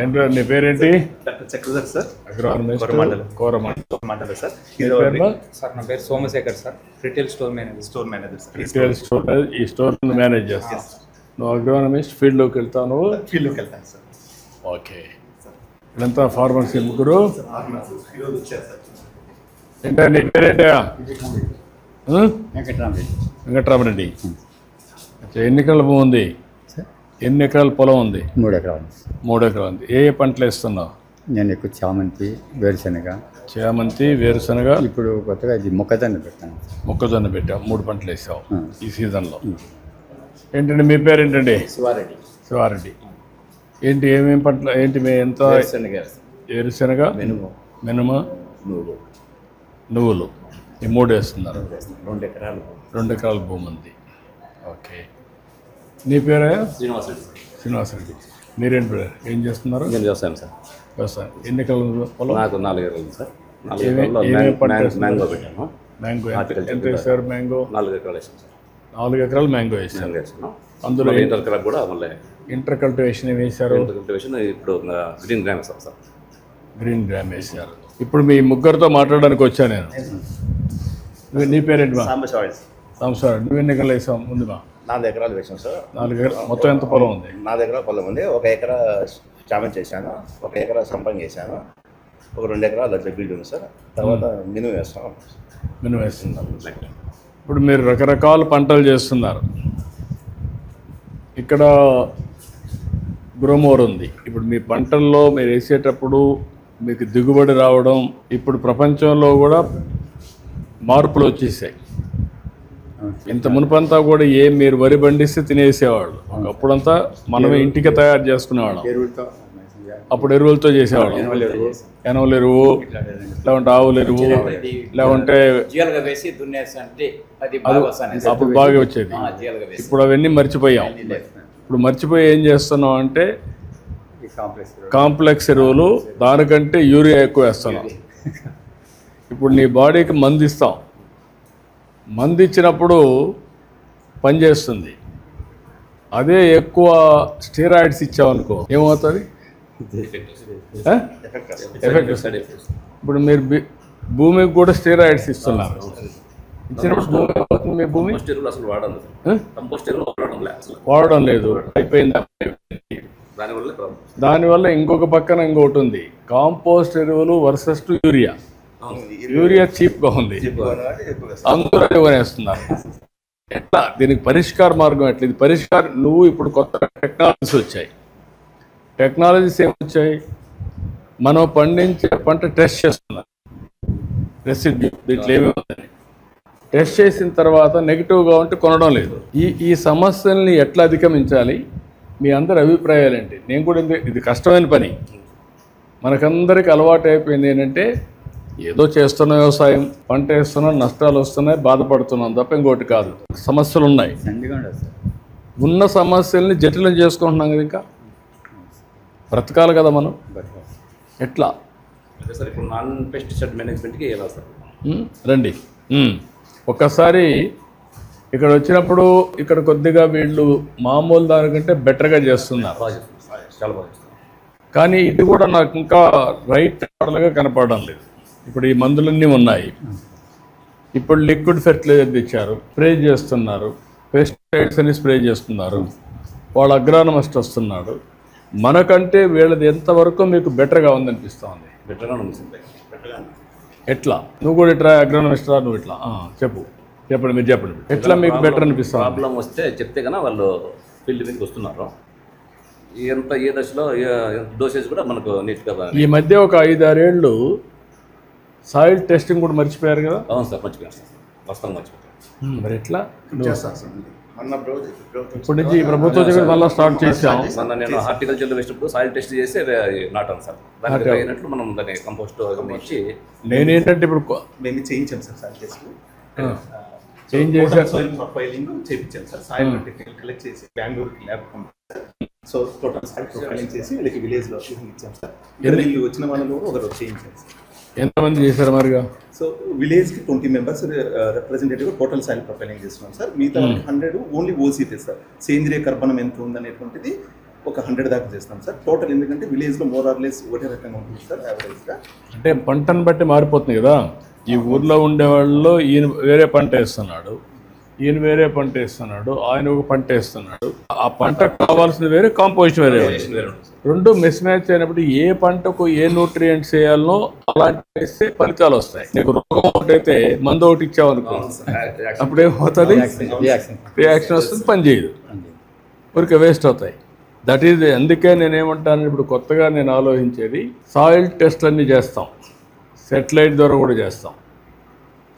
ఏంటో నీ పేరేంటి? Chakradhar sir, agronomist, Coromandel sir. Sir నా పేరు Somashekar sir, retail store manager sir. Retail store, ఈ స్టోర్ మేనేజ్ చేస్తాను. నువ్వు అగ్రోనమిస్ట్, ఫీల్డ్లోకి వెళ్తాను. ఫీల్డ్లోకి వెళ్తాను సార్. ఓకే, ఇదంతా ఫార్మర్స్ ముగ్గురు. ఏంటో నీ పేరేంటా? వెంకటరామరెడ్డి. ఎన్ని ఎకరాల భూమి ఉంది? ఎన్ని ఎకరాల పొలం ఉంది? 3 ఎకరాలు. 3 ఎకరాలు ఉంది. ఏ ఏ పంటలు వేస్తున్నావు? నేను ఎక్కువ చామంతి, వేరుశనగ. చామంతి, వేరుశనగ. ఇప్పుడు కొత్తగా ఇది మొక్కజొన్న పెట్టాను. మొక్కజొన్న పెట్టావు. 3 పంటలు వేసావు ఈ సీజన్లో. ఏంటండి మీ పేరు ఏంటండి? శివారెడ్డి. శివారెడ్డి. ఏంటి ఏమేమి పంటలు ఏంటి? మీ ఎంత? వేరుశనగ, మినుమ, నువ్వులు. ఈ 3 వేస్తున్నారు. 2 ఎకరాలు. 2 ఎకరాల భూమి ఉంది. ఓకే, నీ పేరు? శ్రీనివాసరెడ్డి. శ్రీనివాసరెడ్డి. మీరేంటి బ్రదర్, ఏం చేస్తున్నారు? నేను వ్యవసాయం సార్. వ్యవసాయం. ఎన్ని ఎకరాలు పొలం? నాకు 4 ఎకరాలు సార్. మ్యాంగో పెట్టాను. మ్యాంగో ఎంత వేసారు? మ్యాంగో 4 ఎకరాలు వేసాను సార్. 4 ఎకరాలు మ్యాంగో వేసాను. అందులో ఇంటర్ క్రాప్ కూడా మళ్ళీ ఇంటర్ కల్టివేషన్ ఏమి వేశారు? కల్టివేషన్ ఇప్పుడు గ్రీన్ గ్రామ్ వేస్తాం సార్. గ్రీన్ గ్రామ్ వేసారు. ఇప్పుడు మీ ముగ్గురితో మాట్లాడడానికి వచ్చాను నేను. నీ పేరేంటి? మా సాంబశివరావు. నువ్వు ఎన్ని ఎకరాలు వేసావు? ముందు మా 4 ఎకరాలు వేసాం సార్. 4 ఎకరాలు. మొత్తం ఎంత పొలం ఉంది? 4 ఎకరాల పొలం ఉంది. 1 ఎకరా చామంతి చేశాను, 1 ఎకరా సంపంగి వేసాను, ఒక 2 ఎకరాలు అట్లా బీడు ఉంది సార్. తర్వాత మినుము వేస్తాం. మినుము వేస్తున్నాం. ఇప్పుడు మీరు రకరకాల పంటలు చేస్తున్నారు. ఇక్కడ గ్రోమోర్ ఉంది. ఇప్పుడు మీ పంటల్లో మీరు వేసేటప్పుడు మీకు దిగుబడి రావడం, ఇప్పుడు ప్రపంచంలో కూడా మార్పులు వచ్చేసాయి. ఇంత మునుపంతా కూడా మీరు వరి పండిస్తే తినేసేవాళ్ళు. అప్పుడంతా మనమే ఇంటికి తయారు చేసుకునేవాళ్ళం. అప్పుడు ఎరువులతో చేసేవాళ్ళం. ఎనవల ఎరువు, లేకుంటే ఆవుల ఎరువు, లేకుంటే అప్పుడు బాగా వచ్చేది. ఇప్పుడు అవన్నీ మర్చిపోయాం. ఇప్పుడు మర్చిపోయి ఏం చేస్తున్నాం అంటే కాంప్లెక్స్ ఎరువులు, దానికంటే యూరియా ఎక్కువ వేస్తున్నాం. ఇప్పుడు నీ బాడీకి మందు ఇస్తాం. మందు ఇచ్చినప్పుడు పనిచేస్తుంది. అదే ఎక్కువ స్టెరాయిడ్స్ ఇచ్చామనుకో ఏమవుతుంది? ఎఫెక్ట్ వస్తుంది. ఇప్పుడు మీరు భూమికి కూడా స్టెరాయిడ్స్ ఇస్తున్నారు. ఇచ్చినప్పుడు మీ భూమి వాడడం లేదు, అయిపోయింది. దానివల్ల ఇంకొక పక్కన ఇంకొకటి ఉంది, కాంపోస్ట్ ఎరువులు వర్సెస్ యూరియా. యూరియా చీప్గా ఉంది, అందరూ కొనేస్తున్నారు. ఎట్లా దీనికి పరిష్కార మార్గం ఎట్లా? ఇది పరిష్కారం నువ్వు ఇప్పుడు కొత్త టెక్నాలజీస్ వచ్చాయి. టెక్నాలజీస్ ఏమొచ్చాయి? మనం పండించే పంట టెస్ట్ చేస్తున్నారు. రెసిడ్యూ దీంట్లో ఏమి ఉందని టెస్ట్ చేసిన తర్వాత నెగిటివ్గా ఉంటే కొనడం లేదు. ఈ సమస్యల్ని ఎట్లా అధిగమించాలి? మీ అందరి అభిప్రాయాలు ఏంటి? నేను కూడా ఇది కష్టమైన పని. మనకందరికి అలవాటు అయిపోయింది ఏంటంటే ఏదో చేస్తున్న వ్యవసాయం, పంట వేస్తున్నాం, నష్టాలు వస్తున్నాయి, బాధపడుతున్నాం తప్ప ఇంకోటి కాదు. సమస్యలు ఉన్నాయి. ఉన్న సమస్యల్ని జటిలం చేసుకుంటున్నాం కదా. ఇంకా బ్రతకాలి కదా మనం. ఎట్లా? సార్ ఇప్పుడు నాన్ పెస్టిసైడ్ మేనేజ్మెంట్కి ఎలా సార్? రండి. ఒక్కసారి ఇక్కడ వచ్చినప్పుడు ఇక్కడ కొద్దిగా వీళ్ళు మామూలు దానికంటే బెటర్గా చేస్తున్నారు. చాలా బాగా. కానీ ఇది కూడా నాకు ఇంకా రైట్ మోడల్గా కనపడడం లేదు. ఇప్పుడు ఈ మందులన్నీ ఉన్నాయి. ఇప్పుడు లిక్విడ్ ఫెర్టిలైజర్ తెచ్చారు, స్ప్రే చేస్తున్నారు. పెస్టిసైడ్స్ అని స్ప్రే చేస్తున్నారు. వాళ్ళ అగ్రానమిస్ట్ వస్తున్నాడు. మనకంటే వీళ్ళది ఎంతవరకు మీకు బెటర్గా ఉందనిపిస్తూ ఉంది? బెటర్గా ఉంది. ఎట్లా? నువ్వు కూడా ఇట్లా అగ్రానమిస్ట్ రా, నువ్వు ఇట్లా చెప్పండి, మీరు చెప్పండి. ఎట్లా మీకు బెటర్ అనిపిస్తుంది? ప్రాబ్లం వస్తే చెప్తే కన్నా వాళ్ళు ఫీల్డ్ మీదకి వస్తున్నారు. ఎంత ఏ దశలో డోసేజ్ కూడా మనకు నీట్గా. ఈ మధ్య ఒక 5-6 ఏళ్ళు సాయిల్ టెస్టింగ్ కూడా మర్చిపోయారు కదా? అవును సార్, మర్చిపోయాను సార్. వస్తాను మర్చిపోయాను. మరి ఎట్లా? ఇప్పుడు నుంచి ఈ ప్రభుత్వం మళ్ళీ స్టార్ట్ చేసాం. నేను హార్టికల్చర్లో వేసినప్పుడు సాయిల్ టెస్ట్ చేసి నాటాను సార్. దానికి అయినట్లు మనం దాన్ని కంపోస్ట్ ఇచ్చి. నేనేంటంటే ఇప్పుడు మేము చేయించాం సార్ సాయిల్ టెస్ట్. చేంజ్ చేశారు. సాయిల్ ప్రొఫైలింగ్ చేయించాం సార్. సాయిల్ కలెక్ట్ చేసి బెంగళూరుకి ల్యాబ్ పంపించాం. సో టోటల్ సాయిల్ ప్రొఫైలింగ్ చేసి వీళ్ళకి విలేజ్లో ఇచ్చాం సార్. వీళ్ళు వచ్చిన వాళ్ళలో ఒకరు చేయించాం సార్. ఎంతమంది చేశారు మరిగా? సో విలేజ్కి 20 members representative total soil profiling చేస్తున్నాం సార్. మిగతా 100 ఓన్లీ ఓసీ సార్. సేంద్రియ కర్బనం ఎంత ఉందనేటువంటిది ఒక 100 దాకా చేస్తాం సార్. టోటల్ ఎందుకంటే విలేజ్లో మోర్ ఆర్ లెస్ ఒకటే రకంగా ఉంటుంది సార్ యావరేజ్గా. అంటే పంటను బట్టి మారిపోతుంది కదా. ఈ ఊర్లో ఉండేవాళ్ళు ఈయన వేరే పంట వేస్తున్నాడు, ఈయన వేరే పంట వేస్తున్నాడు, ఆయన ఒక పంట వేస్తున్నాడు. ఆ పంట కావాల్సింది వేరే, కాంపోజిషన్ వేరే. రెండు మిస్ మ్యాచ్ అయినప్పుడు ఏ పంటకు ఏ న్యూట్రియంట్స్ వేయాలనో అలాంటి వేస్తే ఫలితాలు వస్తాయి. నీకు రోగం ఒకటైతే మందు ఒకటి ఇచ్చావనుకో, అప్పుడు ఏమవుతుంది? రియాక్షన్ వస్తుంది, పని చేయదు, ఊరికే వేస్ట్ అవుతాయి. దట్ ఈజ్ అందుకే నేనేమంటాను, ఇప్పుడు కొత్తగా నేను ఆలోచించేది సాయిల్ టెస్ట్ అన్నీ చేస్తాం, సెటిలైట్ ద్వారా కూడా చేస్తాం.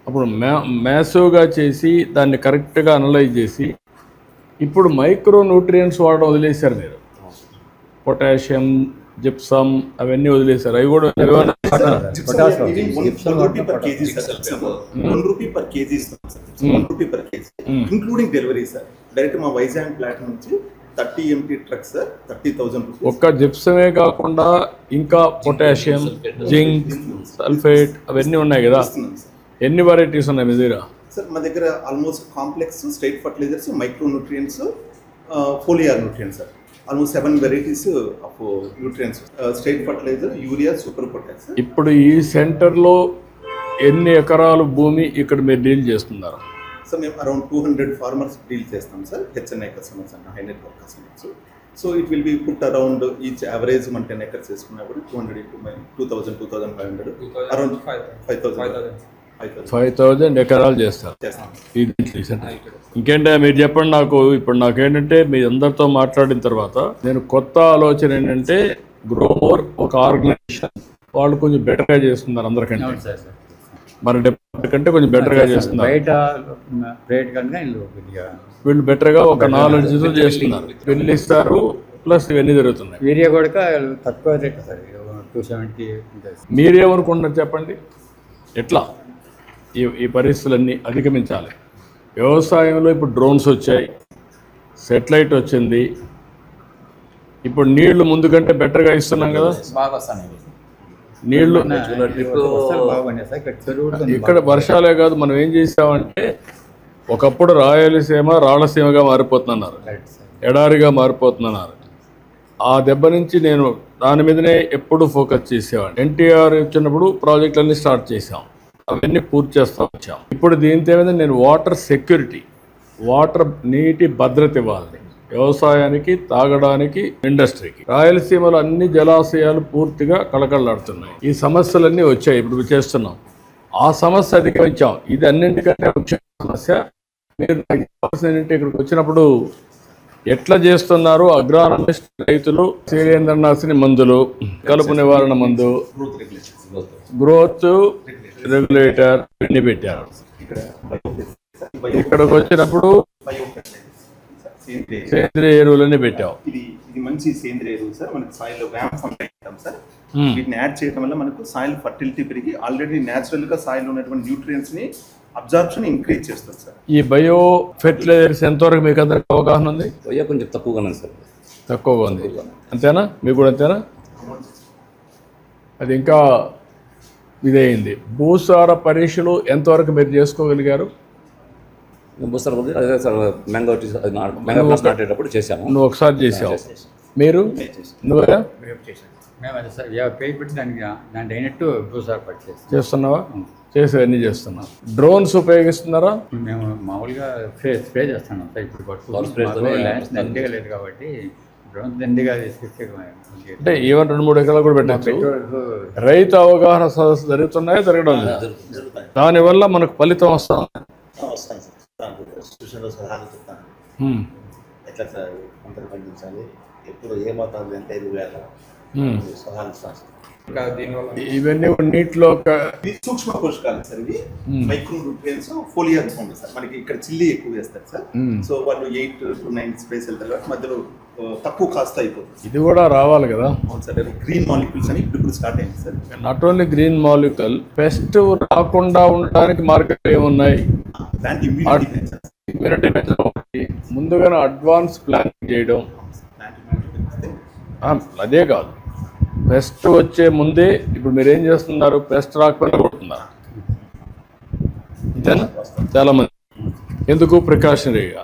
అప్పుడు మ్యాసివ్గా చేసి దాన్ని కరెక్ట్గా అనలైజ్ చేసి, ఇప్పుడు మైక్రో న్యూట్రియంట్స్ వాడడం వదిలేశారు మీరు. పొటాషియం, జిప్సమ్ అవన్నీ వదిలేశారు. అవి కూడా ఇంక్లూడింగ్ డెలివరీ సార్. డైరెక్ట్ మా వైజాగ్ ప్లాట్ నుంచి 30 MT ట్రక్ సార్, 30,000 రూపీస్. ఒక్క జిప్సమే కాకుండా ఇంకా పొటాషియం, జింక్, సల్ఫేట్ అవన్నీ ఉన్నాయి కదా. ఎన్ని వెరైటీస్ ఉన్నాయి మీ దగ్గర? సార్ మా దగ్గర almost complex, straight fertilisers, micro nutrients, foliar nutrients sir. Almost 7 varieties of nutrients. Straight fertiliser, urea, super potash. ఇప్పుడు ఈ సెంటర్లో ఎన్ని ఎకరాలు భూమి ఇక్కడ మీరు డీల్ చేస్తున్నారు? సార్ మేము అరౌండ్ 200 ఫార్మర్స్ డీల్ చేస్తాం sir. HNI customers and high network customers. So it will be put around each average మన 10 acres చేసుకున్నప్పుడు 200 into 2,000, 2,500, అరౌండ్ 5,000 ఎకరాలు చేస్తారు. ఇది ఇంకేంటే మీరు చెప్పండి నాకు. ఇప్పుడు నాకేంటంటే మీ అందరితో మాట్లాడిన తర్వాత నేను కొత్త ఆలోచన ఏంటంటే, గ్రోవర్ ఒక ఆర్గనైజేషన్, వాళ్ళు కొంచెం బెటర్గా చేస్తున్నారు అందరికంటే, మన డిపార్ట్మెంట్ కంటే కొంచెం బెటర్గా చేస్తున్నారు. వీళ్ళు బెటర్గా ఒక నాలెడ్జ్ చేస్తున్నారు. బిల్లు ఇస్తారు, ప్లస్ ఇవన్నీ జరుగుతున్నాయి. ఏరియా కూడా తక్కువ రేట్ సార్, 270. మీరేమనుకుంటున్నారు చెప్పండి, ఎట్లా ఈ పరిస్థితులన్నీ అధిగమించాలి? వ్యవసాయంలో ఇప్పుడు డ్రోన్స్ వచ్చాయి, సెటిలైట్ వచ్చింది, ఇప్పుడు నీళ్లు ముందు కంటే బెటర్గా ఇస్తున్నాం కదా. నీళ్లు ఇక్కడ వర్షాలే కాదు, మనం ఏం చేసామంటే ఒకప్పుడు రాయలసీమ రాళ్లసీమగా మారిపోతున్నారు, ఎడారిగా మారిపోతున్నారు. ఆ దెబ్బ నుంచి నేను దాని మీదనే ఎప్పుడు ఫోకస్ చేసేవాడిని. ఎన్టీఆర్ వచ్చినప్పుడు ప్రాజెక్టులన్నీ స్టార్ట్ చేసాం, అవన్నీ పూర్తి చేస్తూ వచ్చాం. ఇప్పుడు దీంతో మీద నేను వాటర్ సెక్యూరిటీ, వాటర్ నీటి భద్రత ఇవ్వాలి వ్యవసాయానికి, తాగడానికి, ఇండస్ట్రీకి. రాయలసీమలో అన్ని జలాశయాలు పూర్తిగా కళకళలాడుతున్నాయి. ఈ సమస్యలన్నీ వచ్చాయి, ఇప్పుడు చేస్తున్నాం. ఆ సమస్య అధిగమించాం. ఇది అన్నింటికంటే ముఖ్యమైన సమస్య. మీరు నాకు చెప్పాల్సింది ఇక్కడికి వచ్చినప్పుడు ఎట్లా చేస్తున్నారు అగ్రానమిస్ట్ రైతులు, శైలేంద్రనాథిని మందులు, కలుపు నివారణ మందు, గ్రోత్ రెగ్యులేటర్ ఇవన్నీ పెట్టారు. ఇక్కడికి వచ్చినప్పుడు సేంద్రియ ఎరువులన్నీ పెట్టావు. ఇది మంచి సేంద్రియ ఎరువు సార్. మనకి సాయిల్ వ్యామ్ అంటాం సార్. వీటిని యాడ్ చేయడం వల్ల మనకు సాయిల్ ఫర్టిలిటీ పెరిగి ఆల్రెడీ న్యాచురల్ గా సాయిల్ ఉన్నటువంటి న్యూట్రియంట్స్ ని అబ్జార్ప్షన్ ఇంక్రీజ్ చేస్తుంది సార్. ఈ బయో ఫెర్టిలైజర్స్ ఎంతవరకు మీకు అందరికి అవగాహన ఉంది? కొంచెం తక్కువగానే సార్. తక్కువగా ఉంది అంతేనా? మీకు కూడా అంతేనా? అది ఇంకా ఇదయింది. భూసార పరీక్షలు ఎంతవరకు మీరు చేసుకోగలిగారు? భూసార అదే సార్, మ్యాంగో నాటేటప్పుడు చేశాము. నువ్వు ఒకసారి చేసావు, మీరు నువ్వే దానికి అయినట్టు భూసార పట్టి చేస్తున్నావా? చేసేవన్నీ చేస్తున్నావు. డ్రోన్స్ ఉపయోగిస్తున్నారా? మేము మామూలుగా స్ప్రే చేస్తున్నాం సార్. ఇప్పుడు దండిగా లేదు కాబట్టి డ్రోన్ దండిగా తీసుకొచ్చే అంటే ఈవెన్ 2-3 ఎకరాలు కూడా పెట్టచ్చు. రైతు అవగాహన సదస్సు జరుగుతున్నాయా, జరగడం లేదు? దానివల్ల మనకు ఫలితం వస్తాం. ఎట్లా సార్ పంటలు పండించాలి, ఎప్పుడు ఏ మోతాదు ఎంత ఎరువు వేయాలి, సలహాలు సార్. ఇవన్నీ నీటిలో సూక్ష్మ పోషకాలు సార్. ఇవి మైక్రో న్యూట్రియంట్స్, ఫోలియర్ ఉంటుంది సార్. మనకి ఇక్కడ చిల్లి ఎక్కువ వేస్తారు సార్. సో వాళ్ళు 8 to 9 స్ప్రేస్ వెళ్తారు కాబట్టి మధ్యలో తక్కువ కాస్ట్ అయిపోతుంది. ఇది కూడా రావాలి కదా. అవును సార్. గ్రీన్ మాలిక్యూల్స్ అని ఇప్పుడు స్టార్ట్ అయింది sir. Not only green molecule, pest రాకుండా ఉండడానికి మార్కెట్ ఏమున్నాయి? ముందుగానే అడ్వాన్స్ ప్లాన్ చేయడం. అదే కాదు, పెస్ట్ వచ్చే ముందే ఇప్పుడు మీరు ఏం చేస్తున్నారు? పెస్ట్ రాకపోయినా కొడుతున్నారు అంతేనా? చాలామంది ఎందుకు ప్రికాషనరీగా,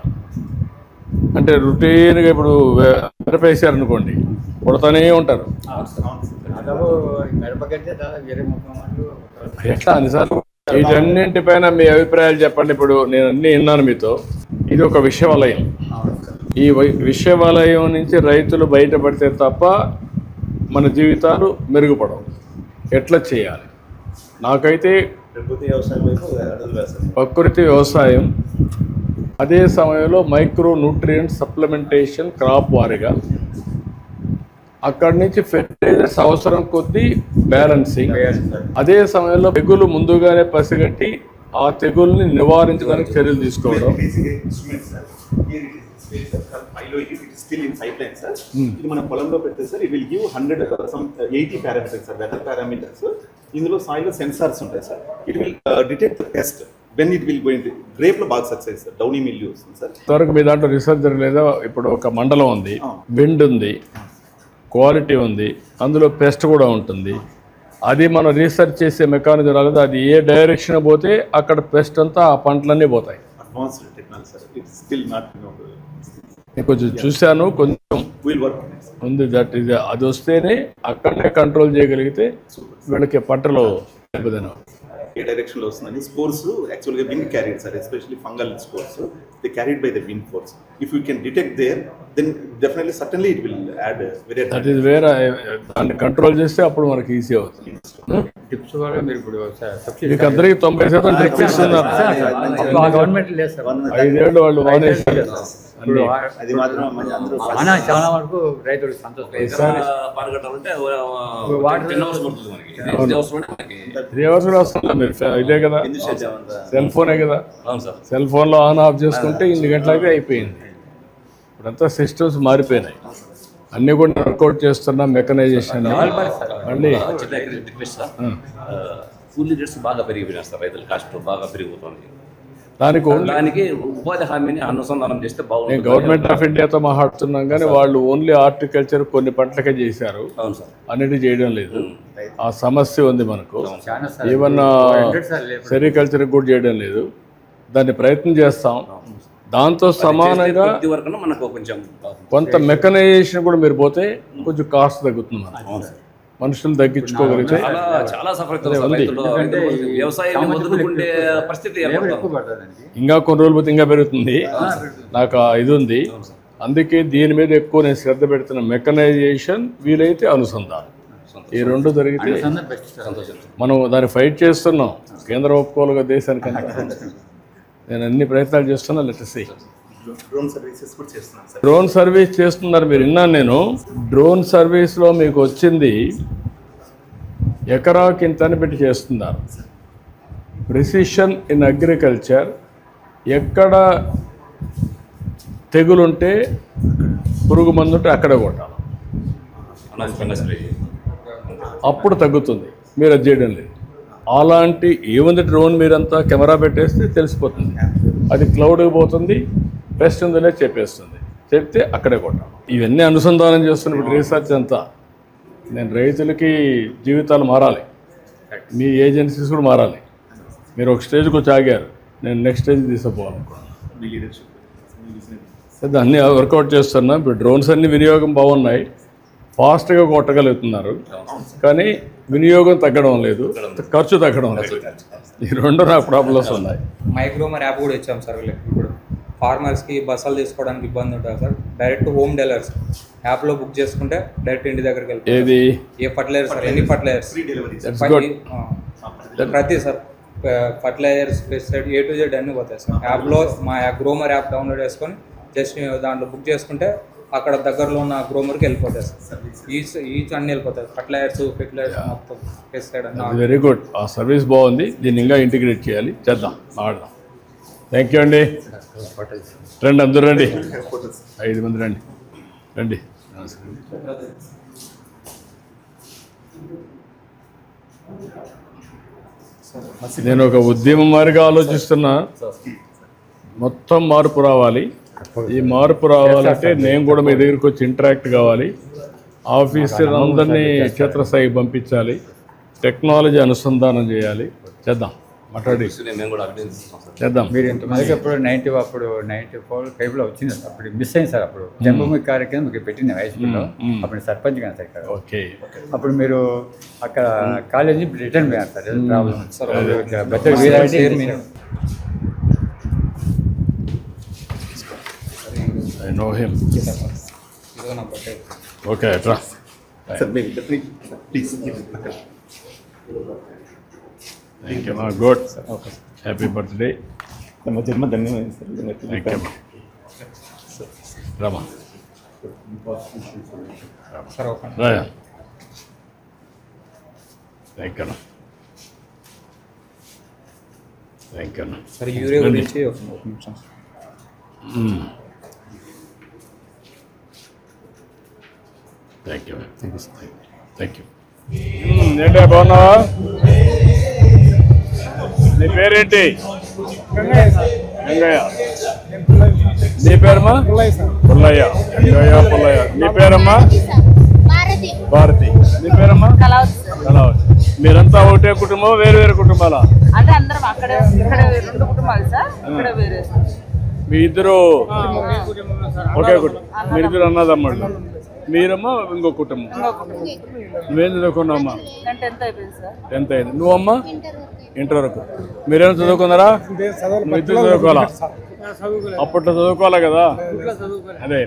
అంటే రొటీన్గా ఇప్పుడు మిరపేసారనుకోండి కొడతానే ఉంటారు. దాదాపు మిరపకంటే దాదాపు 20-30 మంది ఎట్లా అన్నిసార్లు వీటన్నింటిపైన మీ అభిప్రాయాలు చెప్పండి. ఇప్పుడు నేను అన్నీ విన్నాను మీతో. ఇది ఒక విషవలయం. ఈ విషవలయం నుంచి రైతులు బయటపడితే తప్ప మన జీవితాలు మెరుగుపడవు. ఎట్లా చేయాలి? నాకైతే ప్రకృతి వ్యవసాయం వైపు అడుగులు వేస్తాం. ప్రకృతి వ్యవసాయం, అదే సమయంలో మైక్రో న్యూట్రియంట్ సప్లిమెంటేషన్ క్రాప్ వారీగా, అక్కడి నుంచి ఫెర్టిలైజర్స్ అవసరం కొద్దీ బ్యాలెన్సింగ్, అదే సమయంలో తెగులు ముందుగానే పసిగట్టి ఆ తెగుల్ని నివారించడానికి చర్యలు తీసుకోవడం. ఇది మన పొలంలో పెడితే sir it will give 180 parameters sir, weather parameters. ఇందులో సాయిల్ సెన్సార్స్ ఉంటాయి sir. It will detect pest when it will going. Grape లో బాగా సక్సెస్ సార్, డౌనీ మిల్యూ వస్తుంది సార్. ఇంతవరకు మీ దాంట్లో రీసెర్చ్ జరగలేదా? ఇప్పుడు ఒక మండలం ఉంది, విండ్ ఉంది, క్వాలిటీ ఉంది, అందులో పెస్ట్ కూడా ఉంటుంది. అది మనం రీసెర్చ్ చేసే మెకానిజం రాలేదు. అది ఏ డైరెక్షన్ పోతే అక్కడ పెస్ట్ అంతా ఆ పంటలన్నీ పోతాయి. Advanced technology sir. It's still not నేను కొంచెం చూశాను, కొంచెం విల్ వర్క్ ఉంది. దట్ ఇది అది వస్తేనే అక్కడనే కంట్రోల్ చేయగలిగితే వీళ్ళకి పంటలో దెబ్బతిన. ఏ డైరెక్షన్ లో వస్తుందని స్పోర్స్ యాక్చువల్గా wind carried sir, especially fungal spores they carried by the wind force. If you can detect there then definitely certainly it will add very. That is వేరే. దాన్ని కంట్రోల్ చేస్తే అప్పుడు మనకి ఈజీ అవుతుంది. టిప్స్ వల్ల మీరు ఇప్పుడు మీకు అందరికీ 90% డ్రిప్ ఇస్తున్నారు. గవర్నమెంట్ లేదు సార్. 5 ఏళ్ళు వాళ్ళు మానేసి ఇప్పుడు అది మాత్రం అందరూ చాలా వరకు రైతులు సంతోషం. పారగట్టాలంటే వాటర్ 10 hours పడుతుంది మనకి. 3 hours లోనే మనకి 3 hours కూడా వస్తుంది. మీరు ఇదే కదా, సెల్ ఫోనే కదా, అవును సార్. సెల్ ఫోన్లో ఆన్ ఆఫ్ చేసుకుంటే 8 గంటలకే అయిపోయింది. ఇప్పుడంతా సిస్టమ్స్ మారిపోయినాయి. అన్నీ కూడా వర్కౌట్ చేస్తున్నా మెకనైజేషన్. మళ్ళీ చిన్న రిక్వెస్ట్ సార్, కూలీ రేట్స్ బాగా పెరిగిపోయినాయి సార్. రైతుల కాస్ట్ బాగా పెరిగిపోతుంది. దానికి ఉపాధి హామీని అనుసంధానం చేస్తే బాగుంటుంది. నేను గవర్నమెంట్ ఆఫ్ ఇండియాతో మాట్లాడుతున్నాం కానీ వాళ్ళు ఓన్లీ హార్టికల్చర్ కొన్ని పంటలకే చేశారు, అవును సార్. అన్నిటి చేయడం లేదు. ఆ సమస్య ఉంది మనకు. చాలా ఈవెన్ సెరికల్చర్ కూడా చేయడం లేదు. దాన్ని ప్రయత్నం చేస్తాం. దాంతో సమానంగా కొద్ది వరకు మనకు కొంచెం కొంత మెకనైజేషన్ కూడా మీరు పోతే కొంచెం కాస్ట్ తగ్గుతుంది. మనకు మనుషులు తగ్గించుకోగలిగితే చాలా సఫర్ అవుతుంది. వ్యవసాయాన్ని వదులుకుంటే పరిస్థితి ఇంకా కొన్ని రోజులు పోతే ఇంకా పెరుగుతుంది. నాకు ఇది ఉంది. అందుకే దీని మీద ఎక్కువ నేను శ్రద్ధ పెడుతున్న. మెకనైజేషన్, వీలైతే అనుసంధానం, ఈ రెండు జరిగితే మనం దాన్ని ఫైట్ చేస్తున్నాం. కేంద్రం ఒప్పుకోలుగా దేశానికన్నా నేను అన్ని ప్రయత్నాలు చేస్తున్నా. Let's see. డ్రోన్ సర్వీసెస్ కూడా చేస్తున్నాం సార్. డ్రోన్ సర్వీస్ చేస్తున్నారు మీరు, విన్నాను నేను. డ్రోన్ సర్వీస్లో మీకు వచ్చింది ఎకరాకి ఇంతని పెట్టి చేస్తున్నారు. ప్రిసిషన్ ఇన్ అగ్రికల్చర్, ఎక్కడ తెగులుంటే పురుగు మందు ఉంటే అక్కడ కొట్టాలి, అప్పుడు తగ్గుతుంది. మీరు అది చేయడం లేదు. అలాంటి ఏముంది డ్రోన్ మీరంతా కెమెరా పెట్టేస్తే తెలిసిపోతుంది. అది క్లౌడ్కి పోతుంది, పెస్ట్ ఉందనే చెప్పేస్తుంది. చెప్తే అక్కడే కొట్టాలి. ఇవన్నీ అనుసంధానం చేస్తున్నప్పుడు రీసెర్చ్ అంతా. నేను రైతులకి జీవితాలు మారాలి, మీ ఏజెన్సీస్ కూడా మారాలి. మీరు ఒక స్టేజ్కి వచ్చి ఆగారు, నేను నెక్స్ట్ స్టేజ్ తీసుకుపోవాలనుకున్నాను. అన్నీ వర్కౌట్ చేస్తున్నా. ఇప్పుడు డ్రోన్స్ అన్ని వినియోగం బాగున్నాయి, ఫాస్ట్గా కొట్టగలుగుతున్నారు. కానీ వినియోగం తగ్గడం లేదు, ఖర్చు తగ్గడం లేదు. ఈ రెండు నాకు ప్రాబ్లమ్స్ ఉన్నాయి. మైక్రోమర్ యాప్ కూడా ఇచ్చాం సార్. ఇప్పుడు ఫార్మర్స్కి బస్సులు తీసుకోవడానికి ఇబ్బంది ఉంటుంది సార్. డైరెక్ట్ హోమ్ డెలివరీస్ యాప్లో బుక్ చేసుకుంటే డైరెక్ట్ ఇంటి దగ్గరికి వెళ్తాం. ఏది ఏ ఫర్టిలైజర్ సార్, ఎన్ని ఫర్టిలైజర్స్ ప్రతి sir fertilizers, pesticide, A to Z అన్నీ పోతాయి సార్. యాప్లో మా గ్రోమర్ యాప్ డౌన్లోడ్ చేసుకొని జస్ట్ దాంట్లో బుక్ చేసుకుంటే అక్కడ దగ్గరలో ఉన్న గ్రోమర్కి వెళ్ళిపోతాయి సార్. ఈచ్ అన్నీ వెళ్ళిపోతాయి. ఫర్టిలైజర్స్ మొత్తం పెస్టిసైడ్ అన్నీ. Very good. ఆ సర్వీస్ బాగుంది. దీన్ని ఇంకా ఇంటిగ్రేట్ చేయాలి. చేద్దాం, ఆడదాం. థ్యాంక్ యూ అండి. రండి, అందరూ రండి. 5 మంది రండి, రండి. నేను ఒక ఉద్యమం మారిగా ఆలోచిస్తున్నా. మొత్తం మార్పు రావాలి. ఈ మార్పు రావాలంటే నేను కూడా మీ దగ్గరికి వచ్చి ఇంటరాక్ట్ కావాలి. ఆఫీసర్ అందరినీ క్షేత్రస్థాయికి పంపించాలి. టెక్నాలజీ అనుసంధానం చేయాలి. చేద్దాం. మాట్లాడి మేము కూడా అభినందిస్తున్నాం సార్. చేద్దాం. మీరు ఇంతమందికి ఎప్పుడు 94 అప్పుడు మిస్ అప్పుడు మిస్ అయింది సార్. అప్పుడు జన్మభూమి కార్యక్రమం మీకు పెట్టింది హై స్కూల్లో. అప్పుడు సర్పంచ్ కానీ సార్ ఇక్కడ. ఓకే. అప్పుడు మీరు అక్కడ కాలేజీ రిటర్న్ పోయారు సార్. ఏదో problem sir. Better Veerareddy I know him. ఇదో నా బర్త్డే. ఓకే రా. సార్ మీరు ప్లీజ్. థ్యాంక్ యూ మా. గుడ్. ఓకే. Happy birthday. తమ జన్మ ధన్యమైంది sir. Thank you Rama. Sir ఒక రాయా. Thank you thank you. Sir urea గురించి ఒక నిమిషం. Thank you thank you. ఏంటా బాగున్నావా? నీ పేరేంటి? గంగయ్య. నీ పేరమ్మా? పుల్లయ్య. గంగయ్య పుల్లయ్య. నీ పేరమ్మా? భారతి. నీ పేరమ్మా? కళావతి. మీరంతా ఒకటే కుటుంబం, వేరు వేరు కుటుంబాలా? అంటే అందరం అక్కడ ఇక్కడ 2 కుటుంబాలు సార్. ఇక్కడ వేరే. మీ ఇద్దరు ఒకే కుటుంబం. మీరిద్దరు అన్నదమ్ముళ్ళు. మీరమ్మా ఇంకో కుటుంబం. నువ్వేం చదువుకున్నావమ్మా? 10th అయిపోయింది సార్. 10th అయింది. నువ్వమ్మా? ఇంటర్ వరకు. మీరేం చదువుకున్నారా? నువ్వు ఇద్దరు చదువుకోవాలా? అప్పట్లో చదువుకోవాలా కదా? అదే.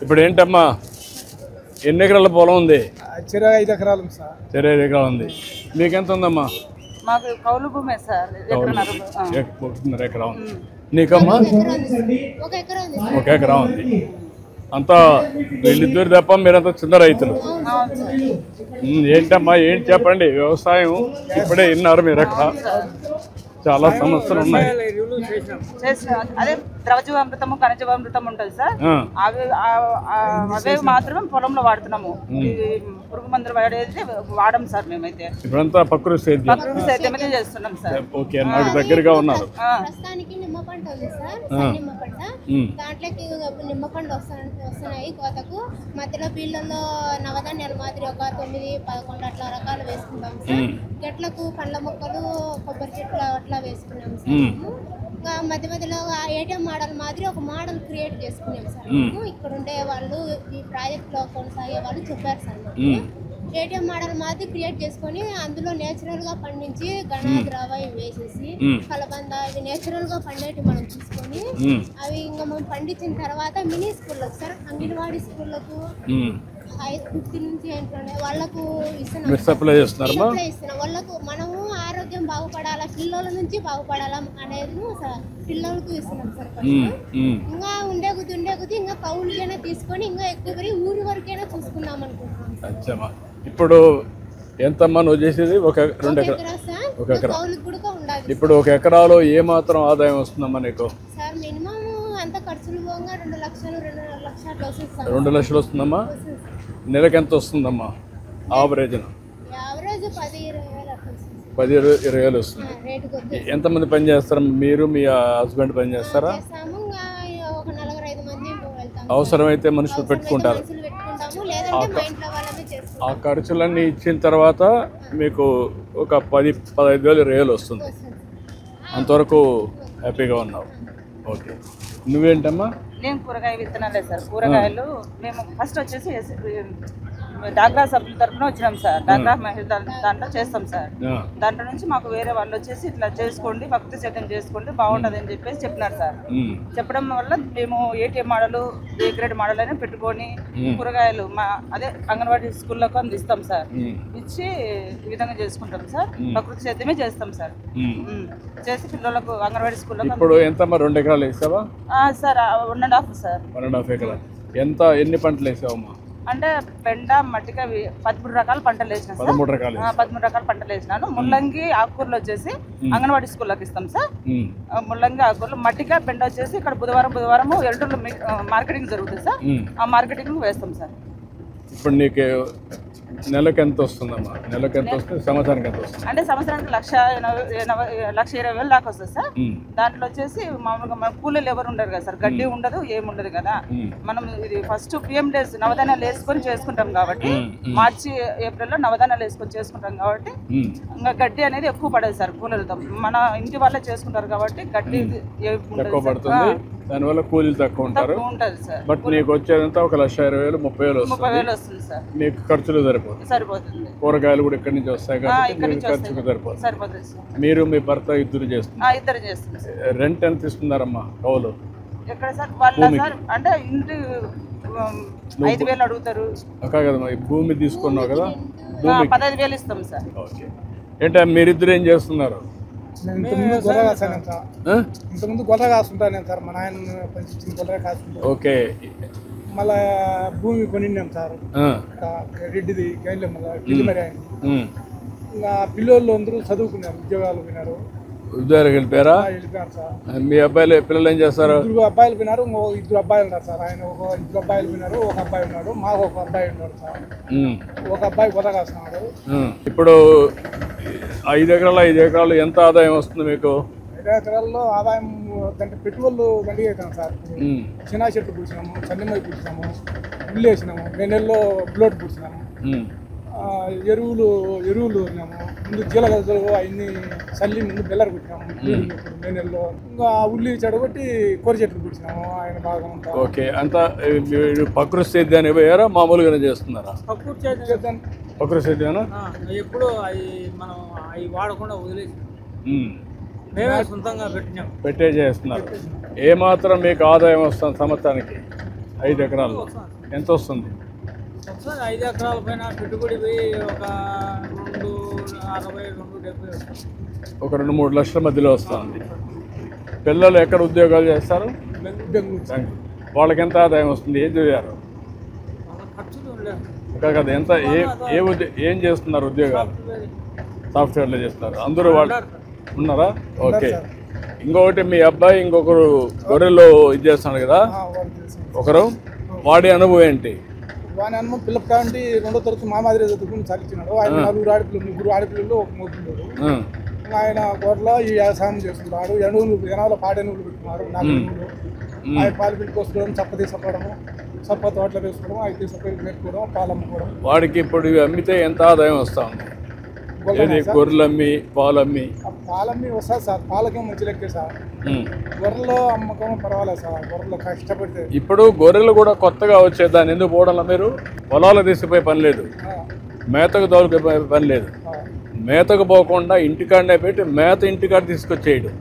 ఇప్పుడు ఏంటమ్మా ఎన్ని ఎకరాల పొలం ఉంది? 5 ఎకరాలు సార్. 5 ఎకరాలు ఉంది. మీకెంత ఉందమ్మా? మాకు కౌలు భూమే సార్. 1.5 ఎకరా ఉంది. నీకమ్మా? 1 ఎకరా ఉంది. అంతా వీళ్ళిద్దరు తప్ప మీరంతా చిన్న రైతులు. ఏంటమ్మా ఏంటి చెప్పండి. వ్యవసాయం ఇప్పుడే విన్నారు మీరు. అక్కడ చాలా సమస్యలు ఉన్నాయి. అదే ద్రవజీవామృతము ఖనిజామృతం ఉంటుంది సార్. అవే మాత్రమే పొలంలో వాడుతున్నాము. పురుగు మందులు వాడేది వాడం సార్. మేమైతే ఇప్పుడంతా ప్రకృతి సేద్యం చేస్తున్నాం సార్. ఓకే. నాకు దగ్గరగా ఉన్నారు. ప్రస్తుతానికి నిమ్మ పంట ఉంది సార్. నిమ్మ పంట దాంట్లోకి నిమ్మ పంట వస్తున్నాయి కోతకు. మధ్యలో బీళ్ళల్లో నవధాన్యాలు మాదిరి ఒక 9-11 అట్లా రకాలు వేసుకుంటాం సార్. గట్లకు పండ్ల మొక్కలు, కొబ్బరి చెట్లు అట్లా వేసుకున్నాం సార్. ఇంకా మధ్య మధ్యలో ఏటీఎం మోడల్ మాదిరి ఒక మోడల్ క్రియేట్ చేసుకున్నాం సార్. ఇక్కడ ఉండే వాళ్ళు ఈ ప్రాజెక్ట్ లో కొనసాగే వాళ్ళు చెప్పారు సార్. ఏటీఎం మోడల్ మాదిరి క్రియేట్ చేసుకొని అందులో నేచురల్ గా పండించి గణాద్రవ వేసేసి కలబంద ఇవి నేచురల్ గా పండేటి మనం తీసుకొని అవి ఇంకా మనం పండించిన తర్వాత మినీ స్కూళ్ళకు సార్, అంగన్వాడీ స్కూళ్ళకు 5-15 నుంచి ఏంటంటే వాళ్ళకు ఇస్తున్నాం. వాళ్ళకు మనము ఆరోగ్యం బాగుపడాలా, పిల్లల నుంచి బాగుపడాలా అనేది పిల్లలకు ఇస్తున్నాం సార్. ఇంకా ఉండే కొద్ది ఇంకా కౌలుకైనా తీసుకొని ఇంకా ఎక్కువ ఊరి వరకైనా చూసుకుందాం అనుకుంటున్నాం. ఇప్పుడు ఎంతమ్మా నువ్వు చేసేది? 1 ఎకరా. 1 ఎకరా. ఇప్పుడు 1 ఎకరాలో ఏ మాత్రం ఆదాయం వస్తుందమ్మా నీకు? సార్ మినిమం అంత ఖర్చులు పోగా 2 లక్షలు 2.5 లక్షలు అట్లా వస్తుంది. 2 లక్షలు వస్తుందమ్మా. నెలకు ఎంత వస్తుందమ్మా యావరేజ్? 10-20 వేలు వస్తుంది. ఎంతమంది పని చేస్తారు? మీరు మీ హస్బెండ్ పని చేస్తారా? అవసరమైతే మనుషులు పెట్టుకుంటారు. ఆ ఖర్చులన్నీ ఇచ్చిన తర్వాత మీకు ఒక 10-15 వేలు వస్తుంది. అంతవరకు హ్యాపీగా ఉన్నావు. ఓకే. నువ్వేంటమ్మా? నేను కూరగాయ విత్తనాలే సార్. కూరగాయలు మేము ఫస్ట్ వచ్చేసి డాక్రా సభ్యుల తరఫున వచ్చినాం సార్. డాక్రా మహిళ దాంట్లో చేస్తాం సార్. దాంట్లో నుంచి మాకు వేరే వాళ్ళు వచ్చేసి ఇట్లా చేసుకోండి, భక్తి సేద్యం చేసుకోండి బాగుంటుంది అని చెప్పేసి చెప్పినారు సార్. చెప్పడం వల్ల మేము ATM model, A grade model అయినా పెట్టుకొని కూరగాయలు అదే అంగన్వాడీ స్కూల్లోకి అందిస్తాం సార్. ఇచ్చి ఈ విధంగా చేసుకుంటాం సార్. ప్రకృతి సేద్యమే చేస్తాం సార్. చేసి పిల్లలకు అంగన్వాడీ స్కూల్లో. ఇప్పుడు ఎంతమ్మా? 2 ఎకరాలు వేసావా సార్? 1.5 సార్. 1.5 ఎకరాలు. ఎన్ని పంటలు వేసావమ్మా? అంటే బెండ, మట్టిక 13 రకాల పంటలు వేసినాం సార్. 13 రకాలు. 13 రకాల పంటలు వేసినాను. ముల్లంగి, ఆకుకూరలు వచ్చేసి అంగన్వాడీ స్కూల్లోకి ఇస్తాం సార్. ముల్లంగి, ఆకుకూరలు, మట్టిక, బెండ వచ్చేసి ఇక్కడ బుధవారం ఎల్టూరులో మార్కెటింగ్ జరుగుతుంది సార్. ఆ మార్కెటింగ్ వేస్తాం సార్. ఇప్పుడు నీకు నెలకు ఎంత వస్తుందమ్మా? నెలకు ఎంత వస్తుంది? సంవత్సరానికి ఎంత వస్తుంది? అంటే సంవత్సరానికి 1,20,000 దాకా వస్తుంది సార్. దాంట్లో వచ్చేసి మామూలుగా మన కూలీలు ఎవరు ఉండరు కదా సార్, గడ్డి ఉండదు ఏముండదు కదా. మనం ఇది ఫస్ట్ పిఎం డేస్ నవధాన్యాలు వేసుకొని చేసుకుంటాం కాబట్టి, మార్చి ఏప్రిల్లో నవధాన్యాలు వేసుకొని చేసుకుంటాం కాబట్టి ఇంకా గడ్డి అనేది ఎక్కువ పడదు సార్ కూలీలతో. మన ఇంటి వాళ్ళే చేసుకుంటారు కాబట్టి గడ్డి తక్కువ పడుతుంది, దానివల్ల కూలీలు తక్కువ ఉంటారు. బట్ నీకు వచ్చేదంతా 1,20,000 30,000 వస్తుంది సార్. మీకు ఖర్చులు సరిపోతుంది. కూరగాయలు కూడా ఇక్కడి నుంచి వస్తాయి కాబట్టి ఖర్చుకు సరిపోతుంది. మీరు మీ భర్త ఇద్దరు చేస్తున్నారు. రెంట్ ఎంత ఇస్తున్నారమ్మా కౌలు? ఎక్కడ సార్ వాళ్ళ సార్ అంటే ఇంటి 5,000 అడుగుతారు. కదమ్మా, భూమి తీసుకున్నావు కదా, 15,000 ఇస్తాం సార్. ఓకే. ఏంటంటే మీరిద్దరు ఏం చేస్తున్నారు? ఇంతకుముందు గొర్రె కాసాను సార్. ఇంతకుముందు గొర్రె కాస్తుంటాను సార్. మా నాయన పంచించిన గొర్రె కాస్తుంటాను. ఓకే. మళ్ళా భూమి కొనిన్నాం సార్, రెడ్డిది గైన్లో మళ్ళీ ఢిల్లీ మరి ఆయన. ఇంకా పిల్లలు అందరూ చదువుకున్నారు, ఉద్యోగాలు పోయినారు. ఉద్యోగాలకు వెళ్ళిపోయారా? వెళ్ళిపోయారు సార్. మీ పిల్లలు ఏం చేస్తారు? 2 అబ్బాయిలు పోయినారు, 2 అబ్బాయిలు ఉన్నారు సార్. ఆయన 2 అబ్బాయిలు పోయినారు, 1 అబ్బాయి ఉన్నాడు. మాకు 1 అబ్బాయి ఉన్నాడు సార్. 1 అబ్బాయి గొర్రె కాస్తున్నాడు. ఇప్పుడు 5 ఎకరాలు ఎంత ఆదాయం వస్తుంది మీకు? 5 ఎకరాల్లో ఆదాయం అంటే పెట్టుబడులు దండిగా అవుతాం సార్. చిన్న చెట్లు పూసినాము, చన్నమై పూసినాము, ఉల్లు వేసినాము, 2 నెలల్లో బ్లోట్ పూసినాము, ఎరువులు ఉన్నాము. ముందు జీలగలు అవన్నీ చల్లి ముందు బెల్లర్ కుట్టినాము 2 నెలల్లో. ఇంకా ఉల్లి చెడగొట్టి కూర చెట్లు పూసినాము. ఆయన బాగా ఉంటాం. ఓకే. అంతా ప్రకృతి సేద్యాన్ని పోయారా, మామూలుగానే చేస్తున్నారా? ప్రకృతి సేద్యానా? ఎప్పుడు అవి మనం అవి వాడకుండా వదిలేసి మేమే సొంతంగా పెట్టే చేస్తున్నారు. ఏమాత్రం మీకు ఆదాయం వస్తుంది సంవత్సరానికి 5 ఎకరాలు? ఎంత వస్తుంది? 5 ఎకరాల పైన పెట్టుబడి పోయి ఒక 260, 270 వస్తుంది. ఒక 2-3 లక్షల మధ్యలో వస్తుంది. పిల్లలు ఎక్కడ ఉద్యోగాలు చేస్తారు? వాళ్ళకి ఎంత ఆదాయం వస్తుంది? ఏం చదివారు? కదా ఎంత ఏం చేస్తున్నారు ఉద్యోగాలు? సాఫ్ట్వేర్లో చేస్తున్నారు. అందరూ వాళ్ళు ఉన్నారా? ఓకే. ఇంకొకటి మీ అబ్బాయి ఇంకొకరు గొర్రెల్లో ఇది చేస్తున్నాడు కదా, ఒకరు, వాడి అనుభవం ఏంటి? వాని అనుభవం పిల్లలు కాబట్టి 2వ తరగతి మా మాదిరి చదువుకుని చదివించినాడు. ఆయన 4 ఆడపిల్లలు, 3 ఆడపిల్లలు, 1 మగపిల్లడు. ఆయన గొర్రెలో ఈ వ్యవసాయం చేస్తున్నాడు. ఎనవలో పాడెనుగులు పెట్టుకున్నారు, 4 ఎనుగులు. ఆయన పాలు పెట్టుకోవడం, చప్ప తీసుకోవడము, చప్ప తోటలో వేసుకోవడం, అవి తీసుకొని పెట్టుకోవడం, పాలు అమ్ముకోవడం. వాడికి ఇప్పుడు అమ్మితే ఎంత ఆదాయం వస్తా ఉంది? గొర్రెలు అమ్మి పాలు అమ్మి? పాలమ్మి వస్తుంది సార్, పాలకే మంచి లెక్కే సార్. గొర్రెలో అమ్మకం పర్వాలేదు సార్, గొర్రెలు కష్టపడితే. ఇప్పుడు గొర్రెలు కూడా కొత్తగా వచ్చే దాన్ని ఎందుకు పోవడంలో మీరు? పొలాలు తీసుకుపోయే పని లేదు, మేతకు తోలుకుపోయే పని లేదు. మేతకు పోకుండా ఇంటికాడనే పెట్టి మేత ఇంటికాడ తీసుకొచ్చేయడం,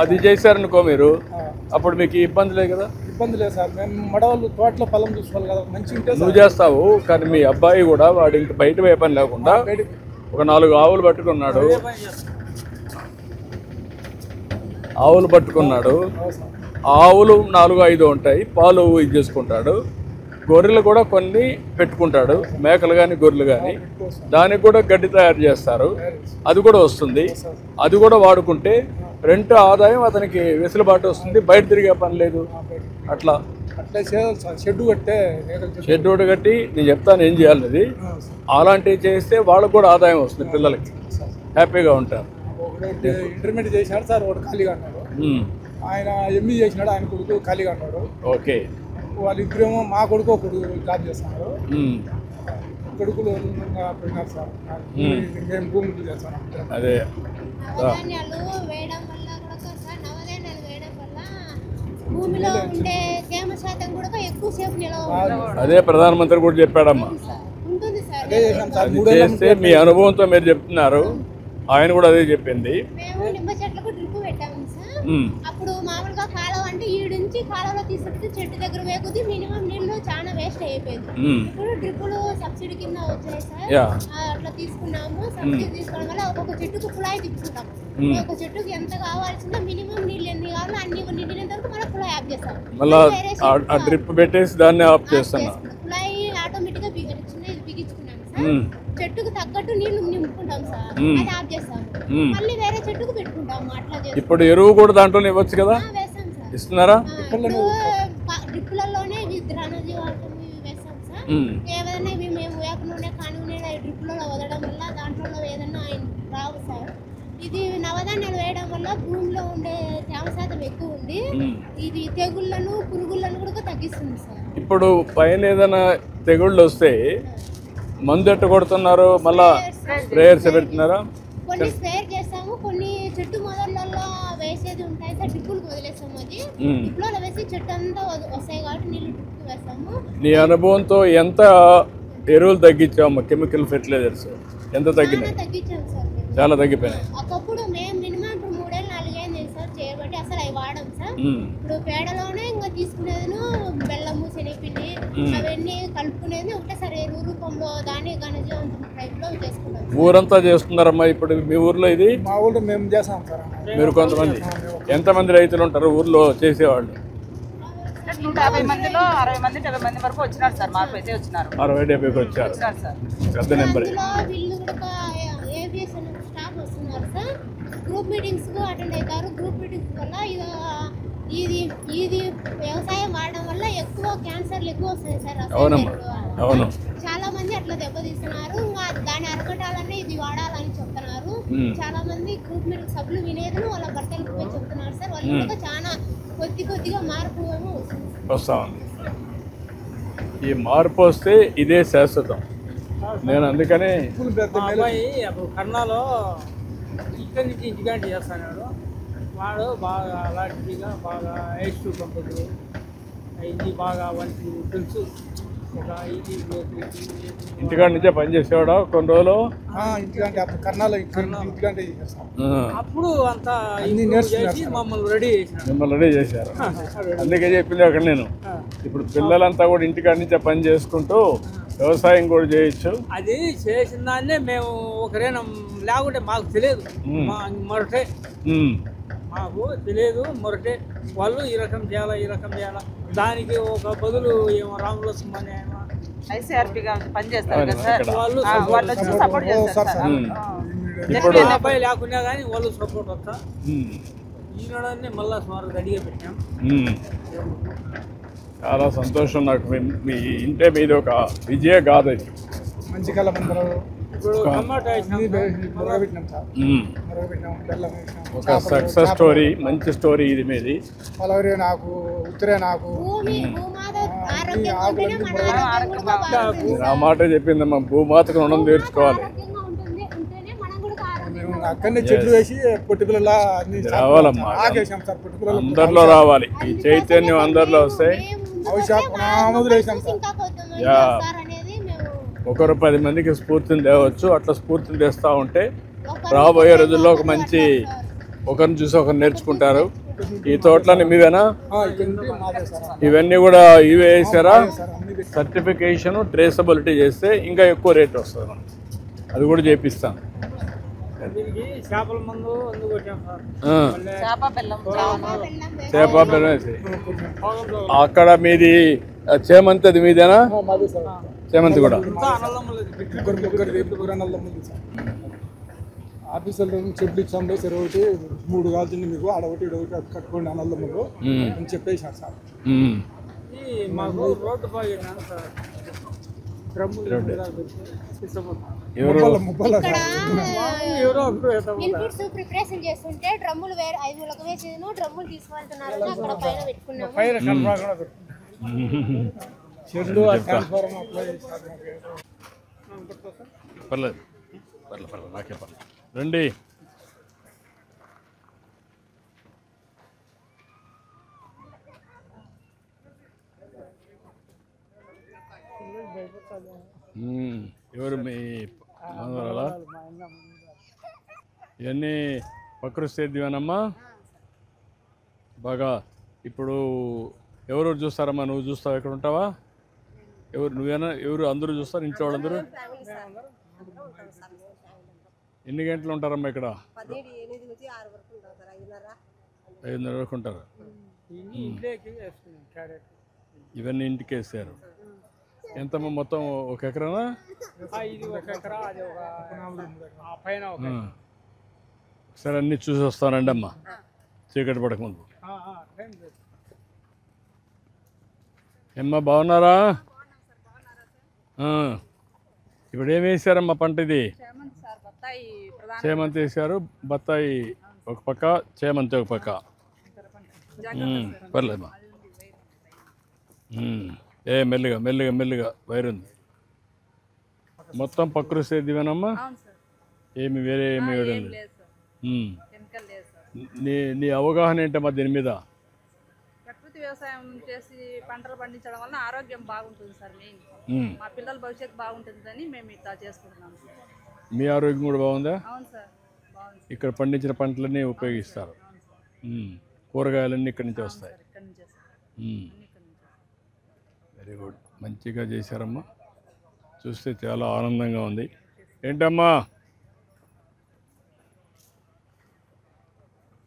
అది చేశారనుకో మీరు, అప్పుడు మీకు ఇబ్బంది లేదు కదా? ఇబ్బంది లేదు సార్. మేము మడవాళ్ళు తోటలో పొలం చూసుకోవాలి కదా, మంచి ఉంటే నువ్వు చేస్తావు. కానీ మీ అబ్బాయి కూడా వాడి ఇంటి బయట పోయే పని లేకుండా ఒక 4 ఆవులు పట్టుకున్నాడు. ఆవులు 4-5 ఉంటాయి, పాలు ఇది చేసుకుంటాడు. గొర్రెలు కూడా కొన్ని పెట్టుకుంటాడు, మేకలు కానీ గొర్రెలు కానీ. దానికి కూడా గడ్డి తయారు చేస్తారు, అది కూడా వస్తుంది. అది కూడా వాడుకుంటే రెంట్ ఆదాయం అతనికి వెసులుబాటు వస్తుంది, బయట తిరిగే పని లేదు. అట్లా షెడ్ కట్టి నేను చెప్తాను ఏం చేయాలనేది. అలాంటివి చేస్తే వాళ్ళకు కూడా ఆదాయం వస్తుంది, పిల్లలకి హ్యాపీగా ఉంటారు. ఇంటర్మీడియట్ చేసినాడు సార్, వాడు ఖాళీగా ఉన్నాడు. ఆయన ఎంఈ చేసినాడు, ఆయన కొడుకు ఖాళీగా ఉన్నాడు. ఓకే. వాళ్ళిద్దరేమో మా కొడుకు ఒకడు జాబ్ చేస్తున్నారు. కొడుకులు పోయినారు సార్. మేము భూమి చేస్తాం. అదే భూమిలో ఉండే తేమ శాతం కూడా ఎక్కువసేపు నిలవ అదే ప్రధానమంత్రి కూడా చెప్పాడమ్మా. ఉంటుంది సార్. అది చేస్తే మీ అనుభవంతో మీరు చెప్తున్నారు, ఆయన కూడా అదే చెప్పింది. మేము నిమ్మ చెట్లకు డ్రిప్ పెట్టాము సార్. అప్పుడు మామూలుగా కాలువ అంటే ఈడు నుంచి కాలువలో తీసుకుంటే చెట్టు దగ్గర వేగుది, మినిమం నీళ్లు చాలా వేస్ట్ అయిపోయింది. ఇప్పుడు డ్రిప్పులు సబ్సిడీ కింద వచ్చాయి సార్, అట్లా తీసుకున్నాము. సబ్సిడీ తీసుకోవడం వల్ల ఒక్కొక్క చెట్టుకు కుళాయి తిప్పుకుంటాం. ఒక చెట్టుకు ఎంత కావాల్సిందో మినిమం నీళ్ళు ఎన్ని కావాలో అన్ని నిండినంత వరకు మనం కుళాయి ఆఫ్ చేస్తాం. మళ్ళీ డ్రిప్ పెట్టేసి దాన్ని ఆఫ్ చేస్తాను. కుళాయి ఆటోమేటిక్ గా చిన్నది బిగించుకున్నాం సార్. చెట్టుకు తగ్గట్టు నీళ్లు నింపుకుంటాం సార్, అది ఆఫ్ చేస్తాము. మళ్ళీ వేరే చెట్టుకు పెట్టుకుంటాము. అట్లా ఇప్పుడు ఎరువు కూడా దాంట్లో ఇవ్వచ్చు కదా, ఇస్తున్నారా? డ్రిప్పులలోనే ద్రాణజీవాలు వేస్తాం సార్. ఏదైనా మేము ఇది నవధాన్యాలు వేయడం వల్ల భూమిలో ఉండే తేమ శాతం ఎక్కువ ఉంది. ఇది తెగుళ్ళను పురుగులను కూడా తగ్గిస్తుంది సార్. ఇప్పుడు పైన ఏదైనా తెగుళ్ళు వస్తే మందు ఎట్టు కొడుతున్నారు, మళ్ళా స్ప్రేయర్స్ పెడుతున్నారా? కొన్ని స్ప్రేయర్ చేస్తాము, కొన్ని చెట్టు మొదళ్ళలో వేసేది ఉంటాయి సార్, డ్రిప్పులకు వదిలేస్తాము. అది డ్రిప్పులో వేసి చెట్టు అంతా వస్తాయి కాబట్టి నీళ్ళు డ్రిప్పు వేస్తాము. నీ అనుభవంతో ఎంత ఎరువులు తగ్గించాము? కెమికల్ ఫెర్టిలైజర్స్ ఎంత తగ్గినాయి? తగ్గించాము సార్. చాలా తగ్గిపోయినాయి. ఒకప్పుడు మేము మినిమం ఇప్పుడు 3-4 ఏళ్ళు సార్ చేయబట్టి అసలు అవి వాడాం సార్. ఇప్పుడు పేడలోనే ఇంకా తీసుకునేది బెల్లము శనగపిండి అవన్నీ కలుపుకునేది ఒకటేసారి ఎరువు రూపంలో దాన్ని గణజం టైప్ లో చేసుకుంటాం. ఊరంతా చేస్తున్నారమ్మా ఇప్పుడు మీ ఊర్లో? ఇది మా ఊళ్ళో మేము చేస్తాం సార్. మీరు కొంతమంది ఎంతమంది రైతులు ఉంటారు ఊర్లో చేసేవాళ్ళు? 150 మందిలో 60 మంది 70 మంది వరకు వచ్చినారు సార్. మార్పు అయితే వచ్చినారు. 60-70 వచ్చారు. పెద్ద నెంబర్. వీళ్ళు కూడా ఏబిఎస్ స్టాఫ్ వస్తున్నారు సార్. గ్రూప్ మీటింగ్స్ కు అటెండ్ అవుతారు. గ్రూప్ మీటింగ్స్ వల్ల ఇది వ్యవసాయం వాడడం వల్ల ఎక్కువ క్యాన్సర్లు ఎక్కువ వస్తాయి సార్. అవును. చాలా మంది అట్లా దెబ్బతీస్తున్నారు. ఇంకా దాన్ని అరకటాలనే ఇది వాడాలని చెప్తున్నారు. చాలా మంది గ్రూప్ మీటింగ్ సభ్యులు వినేది వాళ్ళ భర్తలకు పోయి చెప్తున్నారు సార్. వాళ్ళు కూడా చాలా కొద్దిగా మార్పు వస్తా ఉంది. ఈ మార్పు వస్తే ఇదే శాశ్వతం. నేను అందుకనే అబ్బాయి అప్పుడు కర్ణాలో ఇక్కడి నుంచి ఇంటికాంటి చేస్తాడు. వాడు బాగా అలాంటిగా బాగా H2 పంపుతుంది. ఇది బాగా వంటి తెలుసు. ఇంటికాడ నుంచే పని చేసేవాడా కొన్ని రోజులు? ఇంటికంటే అప్పుడు కర్ణాలో ఇంటికంటే అప్పుడు అంతా చేసి మమ్మల్ని రెడీ చేశారు. అందుకే చెప్పింది అక్కడ నేను. ఇప్పుడు పిల్లలంతా కూడా ఇంటికాడ నుంచే పని చేసుకుంటూ వ్యవసాయం కూడా చేయొచ్చు. అది చేసిన దాన్నే మేము ఒకరేనా లేకుంటే మాకు తెలియదు. మొరటే మాకు తెలియదు. మొరటే వాళ్ళు ఈ రకం చేయాలా దానికి ఒక బదులు ఏమో రాముల సుమ్మని ఐసీఆర్పీగా పనిచేస్తారు కదా సార్. వాళ్ళు వచ్చి సపోర్ట్ చేస్తారు సార్. ఇప్పుడు అబ్బాయి లేకున్నా కానీ వాళ్ళు సపోర్ట్ వస్తా ఈనాడనే మళ్ళా సుమారు రెడీగా పెట్టాం. చాలా సంతోషం నాకు. మీ ఇంటే మీది ఒక విజయ గాథ. మంచి కళ మందరం ఒక సక్సెస్ స్టోరీ, మంచి స్టోరీ ఇది మీది. పలవరే నాకు ఉత్తరే నాకు ఆ మాట చెప్పిందమ్మా. భూమాతకు రుణం తీర్చుకోవాలి. అక్కడనే చెట్లు వేసి పొట్టిపిల్ల రావాలమ్మా. అందరిలో రావాలి ఈ చైతన్యం. అందరిలో వస్తాయి. ఒకరు 10 మందికి స్ఫూర్తిని తేవచ్చు. అట్లా స్ఫూర్తిని తెస్తూ ఉంటే రాబోయే రోజుల్లో ఒక మంచి ఒకరిని చూసి ఒకరు నేర్చుకుంటారు. ఈ తోటలని మీవేనా? ఇవన్నీ కూడా ఇవే వేసారా? సర్టిఫికేషన్ ట్రేసబిలిటీ చేస్తే ఇంకా ఎక్కువ రేట్ వస్తుంది. మనం అది కూడా చేపిస్తాం. చేపల మందు చేప బెల్లం వేసి అక్కడ మీది చేమంతి, అది మీదేనా? చేమంతి కూడా ఆఫీసర్లు చెట్లు ఇచ్చాము సార్. ఒకటి 3 కాల్చింది మీకు ఆడొకటి ఇడొకటి కట్టుకోండి అన్నదమ్ములు అని చెప్పేసారు సార్. మాకు రోడ్డు బాగా ప్రిపరేషన్ చేస్తుంటే డ్రమ్ములు వేరే 5 వేసేది డ్రమ్ములు తీసుకెళ్తున్నారు. అక్కడ పైన పెట్టుకున్నాము. పర్లేదు నాకే పర్లేదు. రండి. ఎవరు మీ మనవరాలా? ఇవన్నీ ప్రకృతి సేద్యమేనమ్మా. బాగా ఇప్పుడు ఎవరు చూస్తారమ్మా? నువ్వు చూస్తావు? ఎక్కడ ఉంటావా? ఎవరు నువ్వేనా? ఎవరు అందరూ చూస్తారు? ఇంట్లో వాళ్ళందరూ ఎన్ని గంటలు ఉంటారమ్మా ఇక్కడ? 5:30 వరకు ఉంటారు. ఇవన్నీ ఇంటికి వేసారు. ఎంతమ్మా మొత్తం? 1 ఎకరానా? ఒకసారి అన్నీ చూసి వస్తానండి అమ్మా, చీకటి పడకముందు. ఏమ్మా బాగున్నారా? ఇప్పుడు ఏం వేసారమ్మా పంట? ఇది బత్తాయి ప్రధాన చేమంతి వేశారు, బత్తాయి ఒక పక్క, చేమంతి ఒక పక్క. పర్లేదమ్మా. మెల్లిగా మెల్లిగా మెల్లిగా వైరుంది. మొత్తం ప్రకృతి సేద్యమేనమ్మా? ఏమి వేరే ఏమి వేయడం లేదు. నీ అవగాహన ఏంటమ్మా దీని మీద? ప్రకృతి వ్యవసాయం చేసి పంటలు పండించడం వల్ల ఆరోగ్యం బాగుంటుంది సార్. మెయిన్ మా పిల్లల భవిష్యత్తు బాగుంటుందని మేము ఇట్లా చేసుకుంటున్నాం సార్. మీ ఆరోగ్యం కూడా బాగుందా? అవును సార్, బాగుంది. ఇక్కడ పండించిన పంటలన్నీ ఉపయోగిస్తారు. కూరగాయలన్నీ ఇక్కడి నుంచి వస్తాయి. వెరీ గుడ్, మంచిగా చేశారమ్మా. చూస్తే చాలా ఆనందంగా ఉంది. ఏంటమ్మా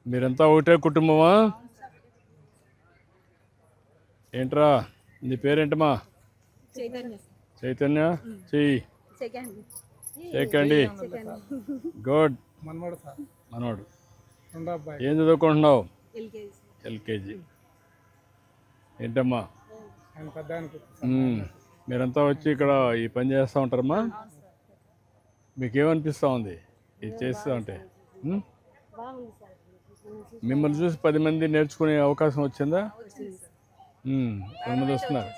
మీరంతా ఒకటే కుటుంబమా? ఏంట్రా నీ పేరేంటమ్మా? చైతన్య. చెయ్యి చేకండి. గుడ్. మనోడు ఏం చదువుకుంటున్నావు? ఎల్కేజీ. ఏంటమ్మా మీరంతా వచ్చి ఇక్కడ ఈ పని చేస్తూ ఉంటారమ్మా? మీకేమనిపిస్తూ ఉంది ఇది చేస్తూ ఉంటే? మిమ్మల్ని చూసి 10 మంది నేర్చుకునే అవకాశం వచ్చిందా? 10 మంది వస్తున్నారు.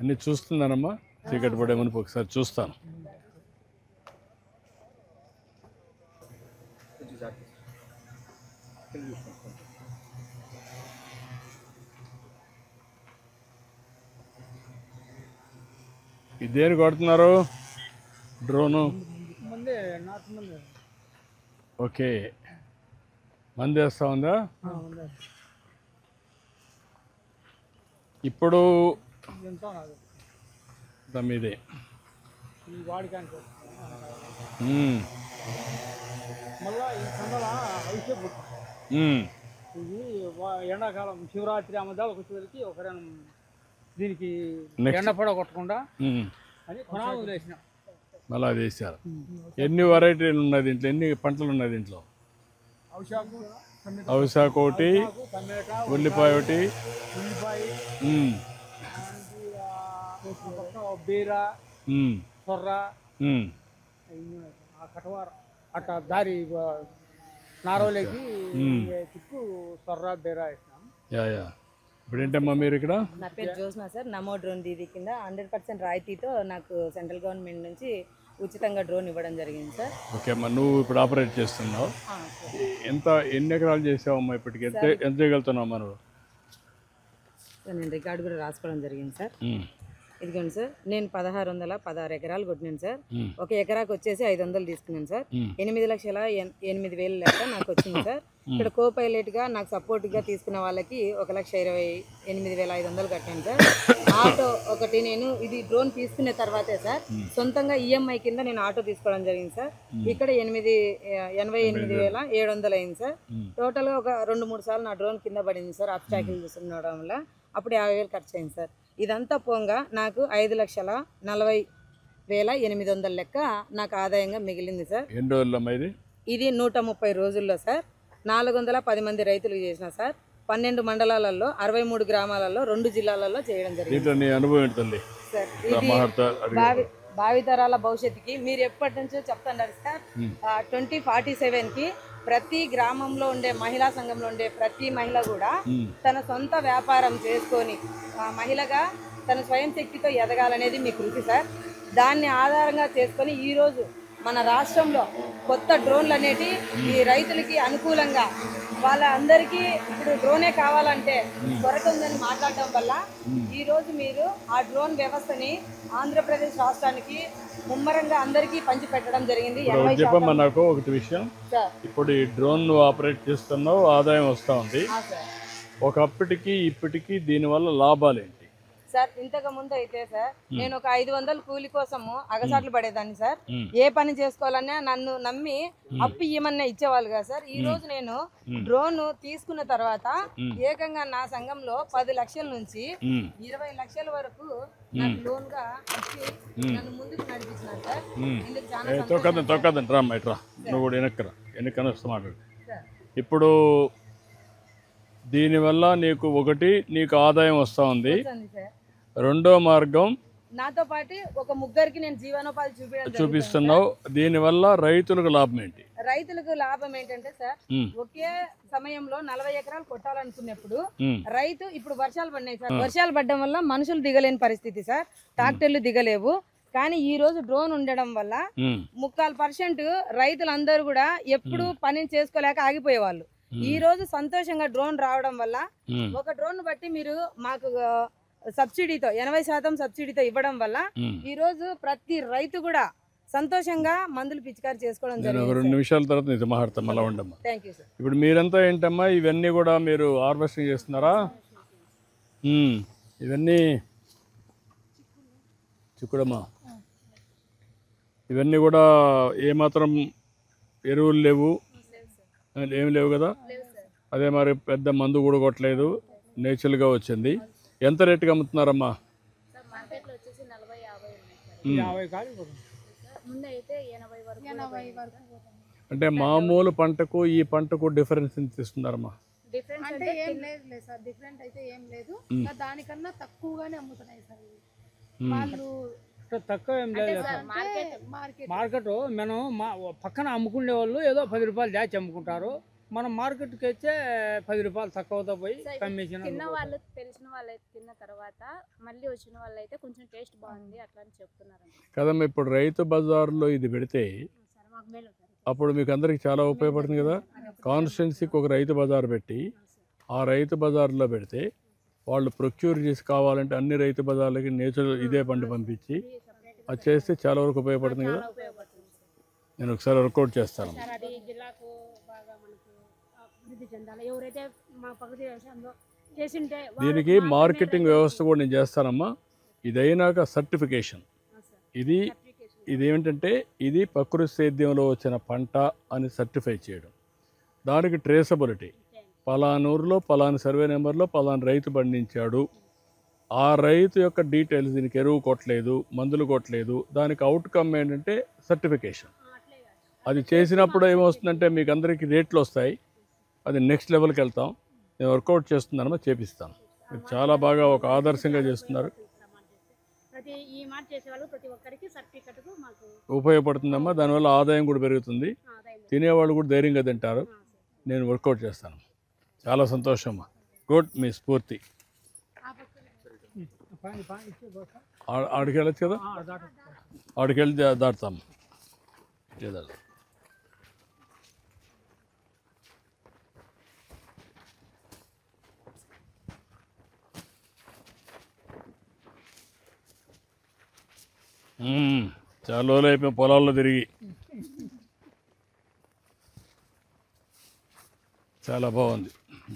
అన్నీ చూస్తున్నారమ్మా? చీకటి పడే మునుపు ఒకసారి చూస్తాను. ఇదేని కొడుతున్నారు డ్రోను? ఓకే, మంది వేస్తా ఉందా? ఇప్పుడు మీదే ఇది ఎండాకాలం శివరాత్రి అమ్మదాలకు వచ్చేసరికి ఒకరైనా దీనికి ఎండ పడ కొట్టకుండా అని కొనాలు వదిలేసిన. అలా వేసారు. ఎన్ని వెరైటీలు ఉన్నాయి దీంట్లో? ఎన్ని పంటలు ఉన్నాయి దీంట్లో? అవిశాఖ ఒకటి, ఉల్లిపాయ ఒకటి, బీర, సొర్ర, కటవార అట్లా దారి నారోలేకి చుట్టూ సొర్ర బీర వేసినాం. ఇప్పుడు ఏంటమ్మా మీరు ఇక్కడ? నా పేరు జ్యోత్స్న సార్. నమో డ్రోన్ దీదీ కింద 100% రాయితీతో నాకు సెంట్రల్ గవర్నమెంట్ నుంచి ఉచితంగా డ్రోన్ ఇవ్వడం జరిగింది సార్. ఓకే అమ్మా, నువ్వు ఇప్పుడు ఆపరేట్ చేస్తున్నావు. ఎన్ని ఎకరాలు చేసావమ్మా ఇప్పటికి? ఎంత చేయగలుగుతున్నావు మనం? నేను రికార్డు కూడా రాసుకోవడం జరిగింది సార్. ఇదిగోండి సార్, నేను 1616 ఎకరాలు కొట్టినాను సార్. ఒక ఎకరాకు వచ్చేసి 500 తీసుకున్నాను సార్. 8,08,000 లెక్క నాకు వచ్చింది సార్. ఇక్కడ కో పైలట్ గా నాకు సపోర్ట్ గా తీసుకున్న వాళ్ళకి 1,28,500 కట్టాను సార్. ఆటో ఒకటి నేను ఇది డ్రోన్ తీసుకున్న తర్వాతే సార్ సొంతంగా ఈఎంఐ కింద నేను ఆటో తీసుకోవడం జరిగింది సార్. ఇక్కడ 88,700 అయింది సార్. టోటల్ గా ఒక 2-3 సార్లు నా డ్రోన్ కింద పడింది సార్. అబ్స్టాకిల్ చూస్తుండడం వల్ల అప్పుడు 50,000 ఖర్చు అయింది సార్. ఇదంతా పోగా నాకు 5,40,800 లెక్క నాకు ఆదాయంగా మిగిలింది సార్. ఇది 130 రోజుల్లో సార్ 410 మంది రైతులు చేసిన సార్. 12 మండలాలలో 63 గ్రామాలలో 2 జిల్లాలలో చేయడం జరిగింది సార్. ఇది భావితరాల భవిష్యత్తుకి మీరు ఎప్పటి నుంచో చెప్తున్నారు సార్. 2047కి ప్రతి గ్రామంలో ఉండే మహిళా సంఘంలో ఉండే ప్రతి మహిళ కూడా తన సొంత వ్యాపారం చేసుకొని మహిళగా తన స్వయం శక్తితో ఎదగాలనేది మీ కృషి సార్. దాన్ని ఆధారంగా చేసుకొని ఈరోజు మన రాష్ట్రంలో కొత్త డ్రోన్లు అనేటి ఈ రైతులకి అనుకూలంగా వాళ్ళందరికీ ఇప్పుడు డ్రోనే కావాలంటే కొరత ఉందని మాట్లాడడం వల్ల ఈరోజు మీరు ఆ డ్రోన్ వ్యవస్థని ఆంధ్రప్రదేశ్ రాష్ట్రానికి ముమ్మరంగా అందరికీ పంచి పెట్టడం జరిగింది. నాకు ఒకటి విషయం, ఇప్పుడు ఈ డ్రోన్ ఆపరేట్ చేస్తున్నావు, ఆదాయం వస్తూ ఉంది. ఒకప్పటికి ఇప్పటికి దీనివల్ల లాభాలు ఏంటి సార్? ఇంతకు ముందు అయితే సార్ నేను ఒక 500 కూలి కోసము అగసాట్లు పడేదాన్ని సార్. ఏ పని చేసుకోవాలన్నా నన్ను నమ్మి అప్పు ఇవ్వమన్నా ఇచ్చేవాళ్ళు కదా సార్. ఈ రోజు నేను డ్రోన్ తీసుకున్న తర్వాత ఏకంగా నా సంఘంలో 10 లక్షల నుంచి 20 లక్షల వరకు నాకు లోన్ గా ఇచ్చి నన్ను ముందుకు నడిపించినారు సార్. ఇందుకు చాలా నువ్వు కూడా వెనక్కరా వస్తా మాట్లాడు. ఇప్పుడు దీనివల్ల నీకు ఆదాయం వస్తూ ఉంది. వస్తుంది సార్. రెండో మార్గం నాతో పాటు ఒక ముగ్గురికి నేను జీవనోపాధి చూపిస్తున్నావు. దీనివల్ల రైతులకు లాభం ఏంటి? రైతులకు లాభం ఏంటంటే సార్, ఒకే సమయంలో 40 ఎకరాలు కొట్టాలనుకున్నప్పుడు రైతు ఇప్పుడు వర్షాలు పడినాయి సార్, వర్షాలు పడడం వల్ల మనుషులు దిగలేని పరిస్థితి సార్, ట్రాక్టర్లు దిగలేవు. కానీ ఈ రోజు డ్రోన్ ఉండడం వల్ల 3% రైతులందరూ కూడా ఎప్పుడు పని చేసుకోలేక ఆగిపోయేవాళ్ళు. ఈ రోజు సంతోషంగా డ్రోన్ రావడం వల్ల ఒక డ్రోన్ బట్టి మీరు మాకు సబ్సిడీతో 80% సబ్సిడీతో ఇవ్వడం వల్ల ఈ రోజు ప్రతి రైతు కూడా సంతోషంగా మందులు పిచికారి చేసుకోవడం జరిగింది. 2 నిమిషాల తర్వాత నిజం మాట్లాడతాం. అలా ఉండమ్మా. Thank you sir. ఇప్పుడు మీరంతా ఏంటమ్మా ఇవన్నీ కూడా మీరు హార్వెస్టింగ్ చేస్తున్నారా? ఇవన్నీ చిక్కుడమ్మా, ఇవన్నీ కూడా ఏమాత్రం ఎరువులు లేవు, ఏమి లేవు కదా? అదే మరి పెద్ద మందు కూడా కొట్టలేదు, నేచురల్గా వచ్చింది. ఎంత రేటుకి అమ్ముతున్నారమ్మా? అంటే మామూలు పంటకు ఈ పంటకు డిఫరెన్స్ ఎంత ఇస్తున్నారమ్మా? అంటే ఏం లేదు సార్, డిఫరెంట్ అయితే ఏం లేదు, దానికన్నా తక్కువగానే అమ్ముతున్నాయి సార్ వాళ్ళు. తక్కువ ఏం లేదు మార్కెట్. మనం పక్కన అమ్ముకునే వాళ్ళు ఏదో 10 రూపాయలు దాచి అమ్ముకుంటారు. మనం మార్కెట్కి వచ్చే 10 రూపాయలు తక్కువతో పోయి కమిషన్. తిన్న వాళ్ళు తెలిసిన వాళ్ళు తిన్న తర్వాత మళ్ళీ వచ్చిన వాళ్ళు అయితే కొంచెం టేస్ట్ బాగుంది అట్లా అని చెప్తున్నారు కదమ్మా. ఇప్పుడు రైతు బజార్లో ఇది పెడితే అప్పుడు మీకు అందరికి చాలా ఉపయోగపడుతుంది కదా. కాన్స్టిట్యున్సీకి ఒక రైతు బజార్ పెట్టి ఆ రైతు బజార్లో పెడితే వాళ్ళు ప్రొక్యూర్ చేసి కావాలంటే అన్ని రైతు బజార్లకి నేచురల్ ఇదే పంట పంపించి అది చేస్తే చాలా వరకు ఉపయోగపడుతుంది కదా. నేను ఒకసారి వర్కౌట్ చేస్తాను. దీనికి మార్కెటింగ్ వ్యవస్థ కూడా నేను చేస్తానమ్మా. ఇదైనాక సర్టిఫికేషన్, ఇదేమిటంటే ఇది ప్రకృతి సేద్యంలో వచ్చిన పంట అని సర్టిఫై చేయడం, దానికి ట్రేసబిలిటీ, పలానూరులో పలానా సర్వే నెంబర్లో పలానా రైతు పండించాడు, ఆ రైతు యొక్క డీటెయిల్స్, దీనికి ఎరువు కొట్టలేదు, మందులు కొట్టలేదు, దానికి అవుట్కమ్ ఏంటంటే సర్టిఫికేషన్. అది చేసినప్పుడు ఏమొస్తుందంటే మీకు అందరికీ రేట్లు వస్తాయి. అది నెక్స్ట్ లెవెల్కి వెళ్తాం. నేను వర్కౌట్ చేస్తున్నానమ్మా, చేపిస్తాను. మీరు చాలా బాగా ఒక ఆదర్శంగా చేస్తున్నారు. ఉపయోగపడుతుందమ్మా. దానివల్ల ఆదాయం కూడా పెరుగుతుంది, తినేవాళ్ళు కూడా ధైర్యంగా తింటారు. నేను వర్కౌట్ చేస్తాను. చాలా సంతోషం అమ్మా. గుడ్. మీ స్ఫూర్తి. ఆడికి వెళ్ళచ్చు కదా, ఆడికి వెళ్ళి దాటుతాం. చాలా రోజులు అయిపోయి పొలాల్లో తిరిగి. చాలా బాగుంది,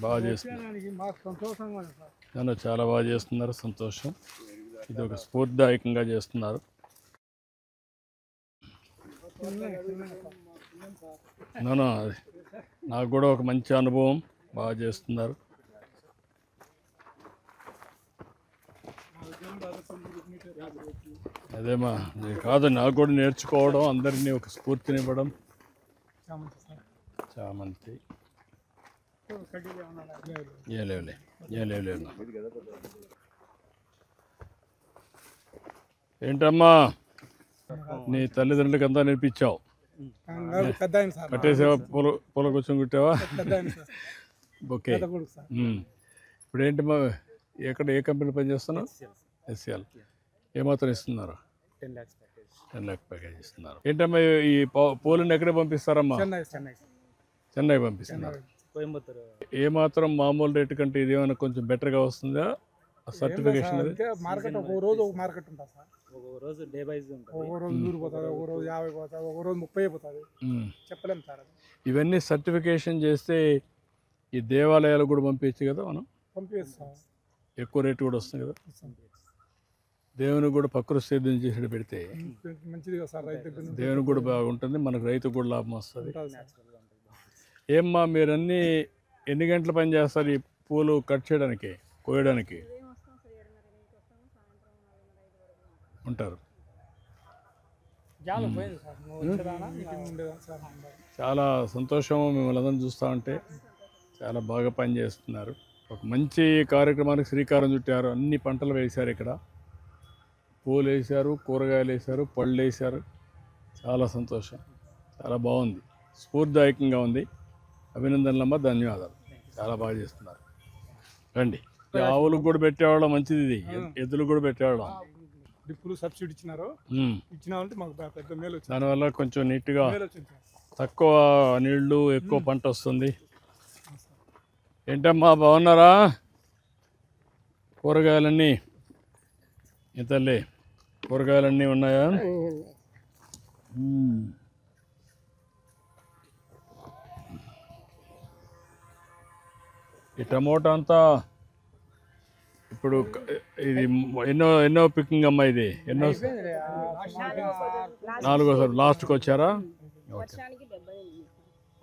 బాగా చేస్తున్నారు. చాలా బాగా చేస్తున్నారు, సంతోషం. ఇది ఒక స్ఫూర్తిదాయకంగా చేస్తున్నారు. నాకు కూడా ఒక మంచి అనుభవం, బాగా చేస్తున్నారు. అదేమా కాదు, నాకు కూడా నేర్చుకోవడం, అందరినీ ఒక స్ఫూర్తినివ్వడం. చామంతి ఏంటమ్మా నీ తల్లిదండ్రులకి అంతా నేర్పించావు? కట్టేసావా? పూల కూర్చొని కుట్టావా? ఓకే. ఇప్పుడు ఏంటమ్మా, ఏ కంపెనీ పనిచేస్తున్నావు? ఎస్ఎల్. ఏమాత్రం ఇస్తున్నారు? 10 lakh ప్యాకేజ్ ఇస్తున్నారు. ఏంటమ్మా ఈ పూలను ఎక్కడ పంపిస్తారమ్మా? చెన్నై పంపిస్తున్నారు. ఏమాత్రం మామూలు రేటు కంటే ఇది ఏమైనా కొంచెం బెటర్గా వస్తుందా? సర్టిఫికేషన్ మార్కెట్ ఒక రోజు ఒక మార్కెట్ ఉంటుంది సార్. ఒక రోజు డే వైజ్ ఉంటుంది. ఒక రోజు 100 పోతుంది, ఒక రోజు 50 పోతుంది, ఒక రోజు 30 పోతుంది. చెప్పలేము సార్. ఇవన్నీ సర్టిఫికేషన్ చేస్తే ఈ దేవాలయాలు కూడా పంపించచ్చు కదా మనం? పంపిస్తాం. ఎక్కువ రేటు కూడా వస్తుంది కదా. దేవునికి కూడా ప్రకృతి సేద్యం చేసి పెడితే మంచిది కదా సార్. రైతు దేవునికి కూడా బాగుంటుంది, మనకు రైతు కూడా లాభం వస్తుంది. ఏమ్మా మీరన్నీ ఎన్ని గంటల పని చేస్తారు ఈ పూలు కట్ చేయడానికి, కోయడానికి? ఉంటారు. చాలా సంతోషం మిమ్మల్ని అందరం చూస్తూ ఉంటే. చాలా బాగా పనిచేస్తున్నారు. ఒక మంచి కార్యక్రమానికి శ్రీకారం చుట్టారు. అన్ని పంటలు వేశారు ఇక్కడ. పూలు వేశారు, కూరగాయలు వేశారు, పళ్ళు వేశారు. చాలా సంతోషం, చాలా బాగుంది, స్ఫూర్తిదాయకంగా ఉంది. అభినందనలమ్మ, ధన్యవాదాలు. చాలా బాగా చేస్తున్నారు. రండి. ఆవులకు కూడా పెట్టేవాళ్ళం, మంచిది. ఇది ఎద్దులకు కూడా పెట్టేవాళ్ళం. డ్రిప్పులు సబ్సిడీ ఇచ్చినారు. ఇచ్చినామంటే మాకు పెద్ద మేలు వచ్చింది. దానివల్ల కొంచెం నీట్గా తక్కువ నీళ్లు ఎక్కువ పంట వస్తుంది. ఏంటమ్మా బాగున్నారా? కూరగాయలన్నీ తల్లి, కూరగాయలన్నీ ఉన్నాయా? ఈ టమోటా అంతా ఇప్పుడు ఇది ఎన్నో పికింగ్ అమ్మా? ఇది ఎన్నో? నాలుగోసారి లాస్ట్కి వచ్చారా?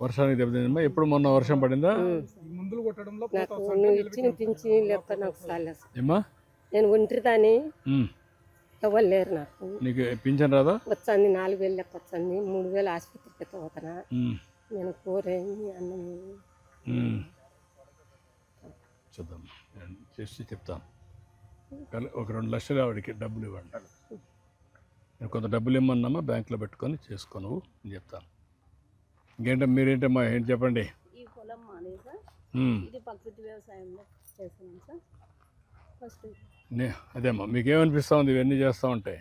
వర్షానికి దెబ్బతిందమ్మా. ఎప్పుడు మొన్న వర్షం పడిందా? మందులు కొట్టడంలో నువ్వు ఇచ్చిన పింఛన్ లేక నాకు చాలేదు. ఏమ్మా? నేను ఒంటరిదాని, ఎవరు లేరు నాకు. నీకు పింఛన్ రాదా? వచ్చింది 4,000 లెక్క వచ్చింది. 3,000 ఆసుపత్రికి పోతున్నా. నేను కూరేమి అన్నం చూద్దాం, చేసి చెప్తాను. ఒక 2 లక్షలు ఆవిడకి డబ్బులు ఇవ్వండి. నేను కొంత డబ్బులు ఇమ్మన్నామా, బ్యాంకులో పెట్టుకొని చేసుకోను అని చెప్తాను. ఇంకేంటో మీరేంటమ్మా, ఏంటి చెప్పండి. ఈ పొలం మాది సార్, ఇది ప్రకృతి వ్యవసాయంలో చేస్తున్నాం సార్. ఫస్ట్ అదేమ్మా, మీకేమనిపిస్తూ ఉంది ఇవన్నీ చేస్తూ ఉంటే?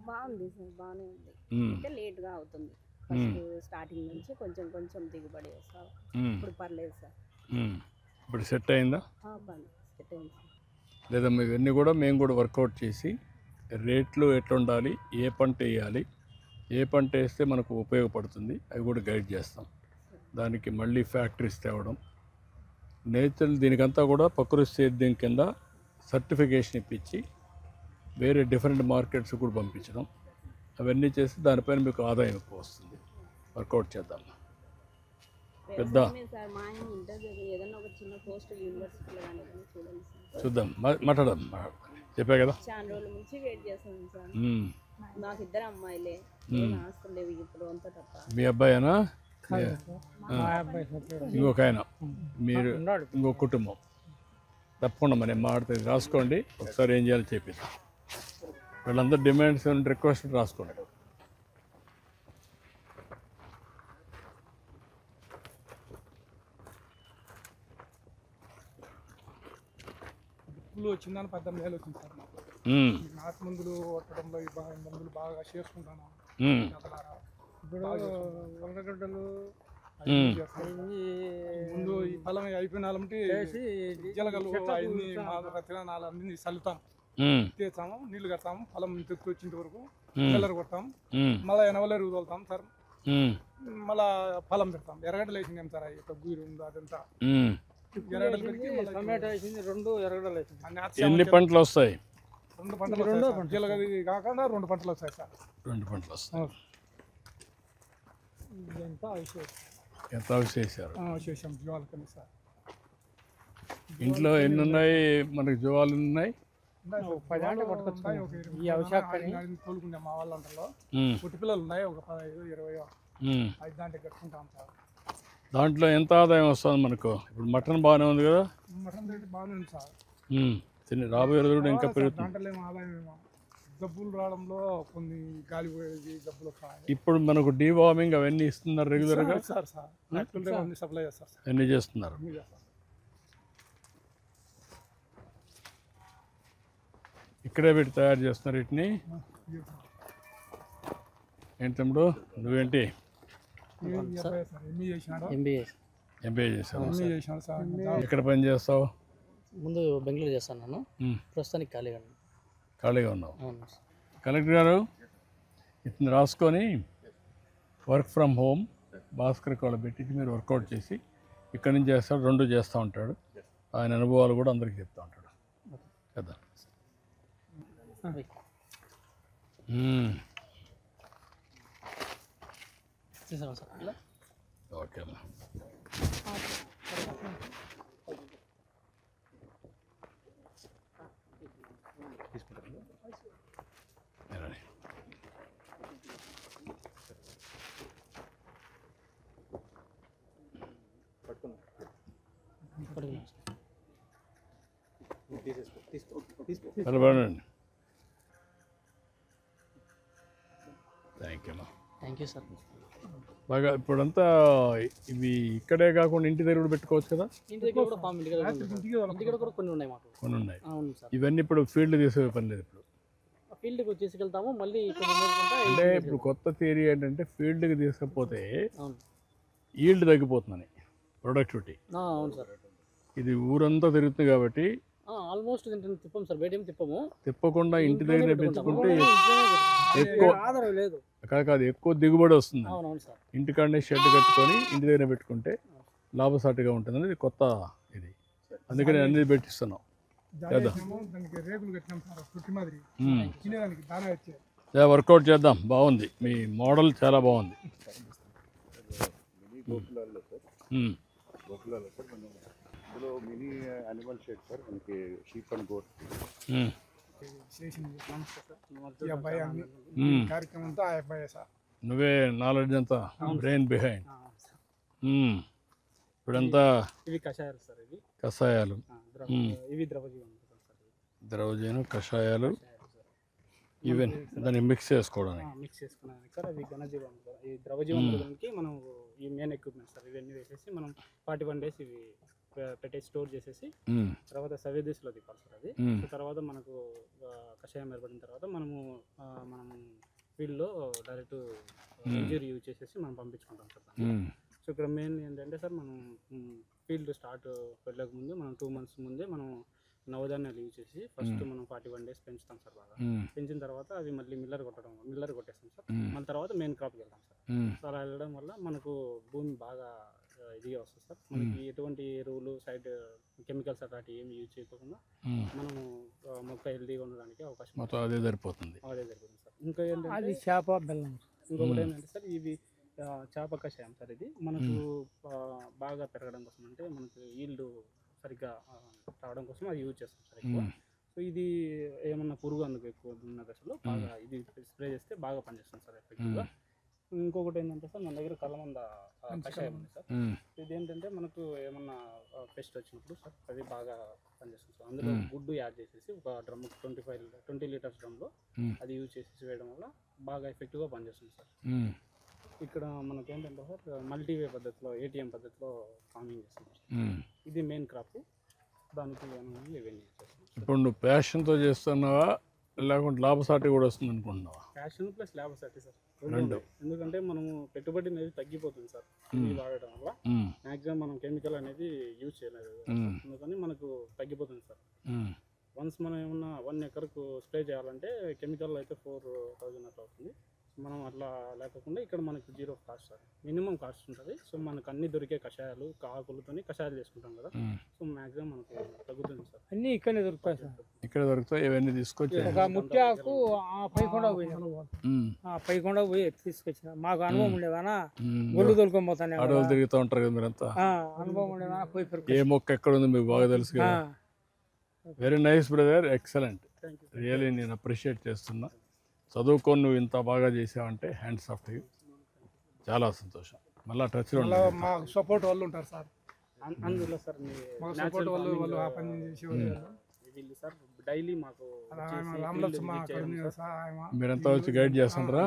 బాగుంది సార్, బాగానే ఉంది. అంటే లేట్గా అవుతుంది. ఫస్ట్ స్టార్టింగ్ నుంచి కొంచెం కొంచెం దిగుబడి వస్తాం. ఇప్పుడు పర్లేదు సార్. ఇప్పుడు సెట్ అయిందా? సెట్ అయింది సార్. లేదమ్మా, ఇవన్నీ కూడా మేము కూడా వర్కౌట్ చేసి రేట్లు ఎట్లా ఉండాలి, ఏ పంట వేయాలి, ఏ పంట వేస్తే మనకు ఉపయోగపడుతుంది, అవి కూడా గైడ్ చేస్తాం. దానికి మళ్ళీ ఫ్యాక్టరీస్ తేవడం, నేచర్ దీనికంతా కూడా ప్రకృతి సేద్యం కింద సర్టిఫికేషన్ ఇప్పించి వేరే డిఫరెంట్ మార్కెట్స్ కూడా పంపించడం, అవన్నీ చేసి దానిపైన మీకు ఆదాయం ఎక్కువ వస్తుంది. వర్కౌట్ చేద్దాం. పెద్ద చూద్దాం, మాట్లాడదాం. చెప్పా కదా, చాలా రోజుల నుంచి వెయిట్ చేస్తాను సార్. నాకు 2 అమ్మాయిలే, ఆస్తులు లేవు ఇప్పుడు అంతా తప్ప. మీ అబ్బాయేనా? ఇంకొక ఆయన, మీరు ఇంకొక కుటుంబం. తప్పకుండా మరి మాట్లాడుతుంది, రాసుకోండి. ఒకసారి ఏం చేయాలో చెప్పిద్దాం. వీళ్ళందరూ డిమాండ్స్ రిక్వెస్ట్ రాసుకోండి. వచ్చిందని 18,000 వచ్చింది సార్ మాకు. నాటు మందులు కొట్టడంలో ఈ మందులు బాగా చేసుకుంటాను. ఇప్పుడు ఉల్లగడ్డలు ముందు ఈ పొలం అయిపోయినాలంటే జీలగలు అన్ని తిరణాలు అన్ని చల్లుతాం, తీస్తాము, నీళ్లు కడతాము, పొలం తెచ్చి వచ్చిన వరకు కలర్ కొడతాం, మళ్ళీ ఎనవలేరు తోలుతాం సార్. మళ్ళా పొలం పెడతాం. ఎర్రగడ్డలు వేసింది సార్, గూరు ఉంది అదంతా. టమాటా వేసింది, 2 ఎర్రగడ్డలు వేసింది. ఎన్ని పంటలు వస్తాయి? 2 పంటలు. జీలగది కాకుండా 2 పంటలు వస్తాయి సార్. 2 పంటలు వస్తాయి. ఎంత చేశారు? చేసాం జీవాలకని సార్. ఇంట్లో ఎన్ని ఉన్నాయి మనకి? జీవాలు ఉన్నాయి 10 పట్టుకొచ్చున్నాయి. తోలుకుంటాం మా వాళ్ళంటలో. పుట్టి పిల్లలు ఉన్నాయి ఒక 15-20. అది దాంట్లో కట్టుకుంటాం సార్. దాంట్లో ఎంత ఆదాయం వస్తుంది మనకు? ఇప్పుడు మటన్ బాగానే ఉంది కదా? మటన్ రేట్ బాగానే ఉంది సార్. రాబోయే రోజులు కూడా ఇంకా పెరుగుతుంది. దాంట్లో ఏమో ఆదాయం ఏమో జబ్బులు రావడంలో కొన్ని గాలి పోయేది జబ్బులు వస్తాయి. ఇప్పుడు మనకు డీవార్మింగ్ అవన్నీ ఇస్తున్నారు రెగ్యులర్గా సార్. అన్ని సప్లై చేస్తారు సార్. అన్నీ చేస్తున్నారు. ఇక్కడే పెట్టి తయారు చేస్తున్నారు వీటిని. ఏంటి తమ్ముడు, నువ్వేంటి? ఎంబీఏ చేసావు. ఎక్కడ పని చేస్తావు? ముందు బెంగళూరు చేస్తాను నేను, ప్రస్తుతానికి ఖాళీగా ఉన్నావు. కలెక్టర్ గారు ఇతను రాసుకొని వర్క్ ఫ్రమ్ హోమ్ భాస్కర్ కాళ్ళు పెట్టి మీరు వర్కౌట్ చేసి ఇక్కడి నుంచి చేస్తాడు, 2 చేస్తూ ఉంటాడు. ఆయన అనుభవాలు కూడా అందరికీ చెప్తూ ఉంటాడు కదా. ఓకే అమ్మా. నిలబడండి. థ్యాంక్ యూ అమ్మా. Thank you sir. బాగా ఇప్పుడంతా ఇవి ఇక్కడే కాకుండా ఇంటి దగ్గర కూడా పెట్టుకోవచ్చు కదా? ఇంటి దగ్గర కూడా ఫామ్ ఇంటి దగ్గర కూడా కొన్ని ఉన్నాయి మాకు. కొన్ని ఉన్నాయి. అవును సార్. ఇవన్నీ ఇప్పుడు ఫీల్డ్ తీసే పని లేదు. ఇప్పుడు ఫీల్డ్కి తీసుకెళ్తాము మళ్ళీ. అంటే ఇప్పుడు కొత్త థియరీ ఏంటంటే ఫీల్డ్కి తీసుకపోతే ఈల్డ్ తగ్గిపోతుందని, ప్రొడక్టివిటీ. అవును సార్. ఇది ఊరంతా తిరుగుతుంది కాబట్టి ఆల్మోస్ట్ తిప్పం సార్, బయట ఏం తిప్పము. తిప్పకుండా ఇంటి దగ్గర పెంచుకుంటే ఎక్కువ కాదు, ఎక్కువ దిగుబడి వస్తుంది. ఇంటికాడనే షెడ్ కట్టుకొని ఇంటి దగ్గర పెట్టుకుంటే లాభసాటిగా ఉంటుంది అనేది కొత్త ఇది. అందుకని అన్ని పెట్టిస్తున్నాం. వర్కౌట్ చేద్దాం. బాగుంది, మీ మోడల్ చాలా బాగుంది. ఇందులో మినీ యానిమల్ షెడ్ సార్, మనకి షీప్ అండ్ గోట్. నువ్వే నాలెడ్జ్ అంతా, బ్రెయిన్ బిహైండ్. ఇప్పుడంతా ఇవి కషాయాలు సార్. ఇవి కషాయాలు, ఇవి ద్రవజీవం, ద్రవజీవం కషాయాలు. ఈవెన్ దాన్ని మిక్స్ చేసుకోవడానికి సార్. అవి ఘనజీవం. ఈ ద్రవజీవం మనం ఈ మెయిన్ ఎక్విప్మెంట్ సార్. ఇవన్నీ వేసేసి మనం 41 days ఇవి పెట్టేసి స్టోర్ చేసేసి తర్వాత సవేదీస్లో తిప్పాలి సార్. అది తర్వాత మనకు కషాయం ఏర్పడిన తర్వాత మనము ఫీల్డ్లో డైరెక్ట్ ఇంజూరీ యూజ్ చేసేసి మనం పంపించుకుంటాం సార్. సో ఇక్కడ మెయిన్ ఏంటంటే సార్, మనం ఫీల్డ్ స్టార్ట్ వెళ్ళక ముందు మనం 2 months ముందే మనం నవధాన్యాలు యూజ్ చేసి ఫస్ట్ మనం 41 days పెంచుతాం సార్. బాగా పెంచిన తర్వాత అవి మళ్ళీ మిల్లర్ కొట్టేస్తాం సార్. మళ్ళీ తర్వాత మెయిన్ క్రాప్కి వెళ్తాం సార్. సో అలా వెళ్ళడం వల్ల మనకు భూమి బాగా ఇదిగా వస్తుంది సార్. మనకి ఎటువంటి ఎరువులు సైడ్ కెమికల్స్ అట్లాంటి ఏమి యూజ్ చేయకుండా మనము మొక్క హెల్తీగా ఉండడానికి అవకాశం అదే సరిపోతుంది సార్. ఇంకా ఏంటంటే చేప బెల్లం. ఇంకొకటి ఏంటంటే సార్, ఇవి చేప కషాయం సార్. ఇది మనకు బాగా పెరగడం కోసం, అంటే మనకు ఈల్డ్ సరిగ్గా రావడం కోసం అది యూజ్ చేస్తాం సార్ ఎక్కువ. సో ఇది ఏమన్నా పురుగు అందుకు ఎక్కువ ఉన్న దశలో బాగా ఇది స్ప్రే చేస్తే బాగా పనిచేస్తుంది సార్ ఎఫెక్టివ్గా. ఇంకొకటి ఏంటంటే సార్, మన దగ్గర కలమంద కషాయం ఉంది సార్. ఇది ఏంటంటే మనకు ఏమన్నా పెస్ట్ వచ్చినప్పుడు సార్ అది బాగా పనిచేస్తుంది సార్. అందులో గుడ్డు యాడ్ చేసేసి ఒక డ్రమ్ 20 లీటర్స్ డ్రమ్లో అది యూజ్ చేసేసి వేయడం వల్ల బాగా ఎఫెక్టివ్గా పనిచేస్తుంది సార్. ఇక్కడ మనకు ఏంటంటే సార్, మల్టీవే పద్ధతిలో, ATM పద్ధతిలో ఫార్మింగ్ చేస్తున్నాం. ఇది మెయిన్ క్రాప్. దానికి ఇవన్నీ ఇప్పుడు నువ్వు ప్యాషన్తో చేస్తున్నావా లేకుంటే లాభసాటి కూడా వస్తుంది అనుకుంటున్నావా? ప్యాషన్ ప్లస్ లాభసాటి సార్, రెండు. ఎందుకంటే మనము పెట్టుబడి అనేది తగ్గిపోతుంది సార్ ఇది వాడటం వల్ల. మ్యాక్సిమం మనం కెమికల్ అనేది యూజ్ చేయలేదు, అందుకని మనకు తగ్గిపోతుంది సార్. వన్స్ మనం ఏమన్నా 1 acreకు స్ప్రే చేయాలంటే కెమికల్ అయితే 4000 అట్లా అవుతుంది. మనం అట్లా లేకుండా ఇక్కడ మనకు 0 కాస్ట్ సార్, మినిమం కాస్ట్ ఉంటుంది. సో మనకు అన్ని దొరికే కషాయాలు, ఆకులతో కషాయాలు చేసుకుంటాం కదా. సో మ్యాక్సిమం మనకు తగ్గుతుంది సార్. అన్నీ ఇక్కడనే దొరుకుతాయి సార్. ఇక్కడ దొరుకుతాయి. ఇవన్నీ తీసుకొచ్చి ఒక ముత్యాకు పైకొండ పోయి తీసుకొచ్చిన మాకు అనుభవం ఉండేదానా, గొల్లు తోలుకొని పోతాను. అడవులు తిరుగుతూ ఉంటారు కదా మీరంతా, అనుభవం ఉండేదానా పోయి ఏ మొక్క ఎక్కడ ఉంది మీకు బాగా తెలుసు కదా. Very nice brother, excellent. Really నేను అప్రిషియేట్ చేస్తున్నా. చదువుకొని నువ్వు ఇంత బాగా చేసావంటే హ్యాండ్స్ ఆఫ్ యూ. చాలా సంతోషం. మళ్ళీ టచ్లో మాకు సపోర్ట్ వాళ్ళు ఉంటారు సార్. అందులో సార్ మాకు సపోర్ట్ వాళ్ళు ఆ పని చేసేవాళ్ళు సార్. డైలీ మాకు మీరంతా వచ్చి గైడ్ చేస్తుంటారా?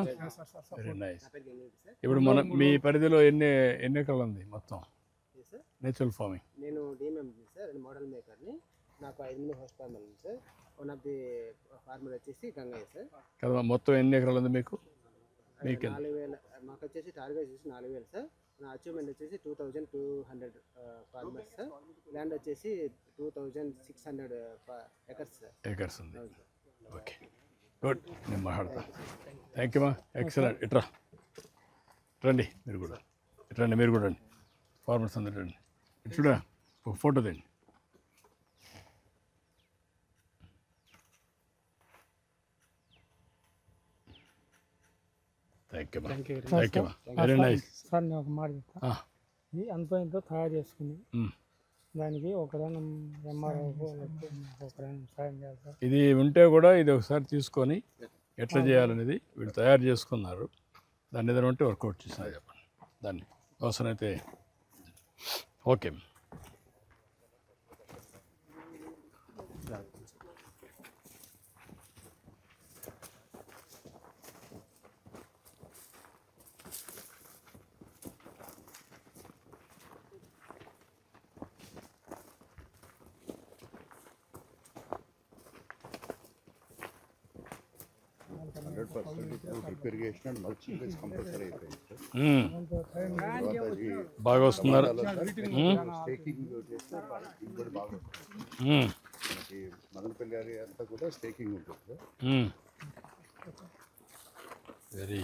Very nice. ఇప్పుడు మన మీ పరిధిలో ఎన్ని ఎకరాలు ఉంది మొత్తం నేచురల్ ఫార్మింగ్? నేను డిఎంఎంజీ సార్, మోడల్ మేకర్ని. నాకు 5 హోస్ట్ ఫార్మర్ ఉంది sir. One of the farmer వచ్చేసి గంగయ్య సార్. కదా, మొత్తం ఎన్ని ఎకరాలు ఉంది మీకు? 4000. మాకు వచ్చేసి టార్గెట్ వచ్చేసి 4000 సార్. నా అచీవ్మెంట్ వచ్చేసి 2200 ఫార్మర్స్ సార్. ల్యాండ్ వచ్చేసి 2600 ఎకర్స్ సార్. ఎకర్స్ ఉంది. Okay, good. నేను మాట్లాడతా. థ్యాంక్ యూ మా, ఎక్సలెంట్. ఇట్రా రండి మీరు కూడా, ఇట్రండి మీరు కూడా రండి. ఫార్మర్స్ అందరు రండి. ఇట్లా ఒక ఫోటో తెండి. Very nice sir. నేను ఒక మాట చెప్తా. ఇది అనుభవంతో తయారు చేసుకుని దానికి ఒకరైనా ఎంఆర్ఓ ఒకరైనా సాయం చేయాలి సార్. ఇది ఉంటే కూడా ఇది ఒకసారి తీసుకొని ఎట్లా చేయాలనేది వీళ్ళు తయారు చేసుకున్నారు. దాన్ని ఏదైనా ఉంటే వర్కౌట్ చేసినా చెప్పండి. దాన్ని అవసరమైతే okay. 100% drip irrigation and mulching is compulsory అయిపోయింది సార్. తర్వాత ఈ బాగా వస్తున్నారు. స్టేకింగ్ చేస్తే దిగుబడి బాగా వస్తుంది. మనకి మదనపల్లి ఏరియా అంతా కూడా స్టేకింగ్ ఉంటుంది సార్. వెరీ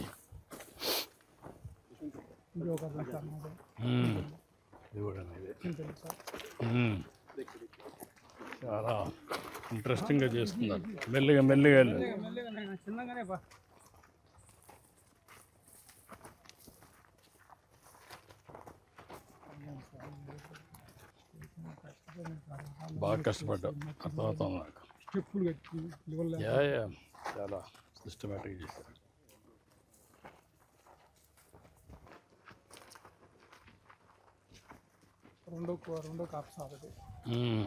చాలా ఇంట్రెస్టింగ్గా చేస్తున్నారు. మెల్లిగా మెల్లిగా చిన్నగానే బా బాగా కష్టపడ్డావు, అర్థమవుతాం నాకు. చాలా సిస్టమేటిక్ చేశారు. రెండో కాపు సార్ అది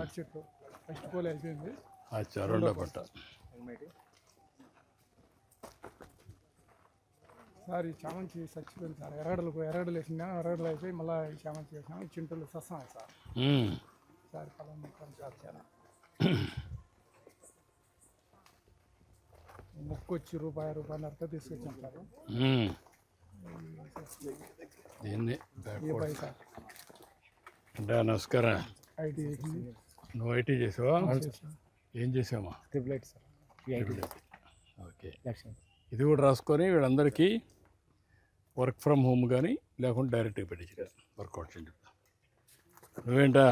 అటు చెట్టు ఫస్ట్ పోల్ అయిపోయింది. అచ్చా, రెండో పంట. సార్ ఈ చామంతి చచ్చిపోయింది సార్. ఎర్రగడలు వేసినా, ఎర్రగడలు అయిపోయి మళ్ళీ ఈ చామంతి వేసినాం. చింతలు సస్తాం సార్. సార్ పొలం మొక్కలు సార్ చాలా మొక్క వచ్చి రూపాయన్నరతో తీసుకొచ్చాం సార్. దీన్ని సార్ అంటే నమస్కారం. ఐటీ నువ్వు ఐటీ చేసావా? ఏం చేసావా? Triple sir. ఓకే, ఇది కూడా రాసుకొని వీళ్ళందరికీ వర్క్ ఫ్రమ్ హోమ్ కానీ లేకుంటే డైరెక్ట్గా పెట్టించు వర్కౌట్ చేయండి. నువ్వేంటా?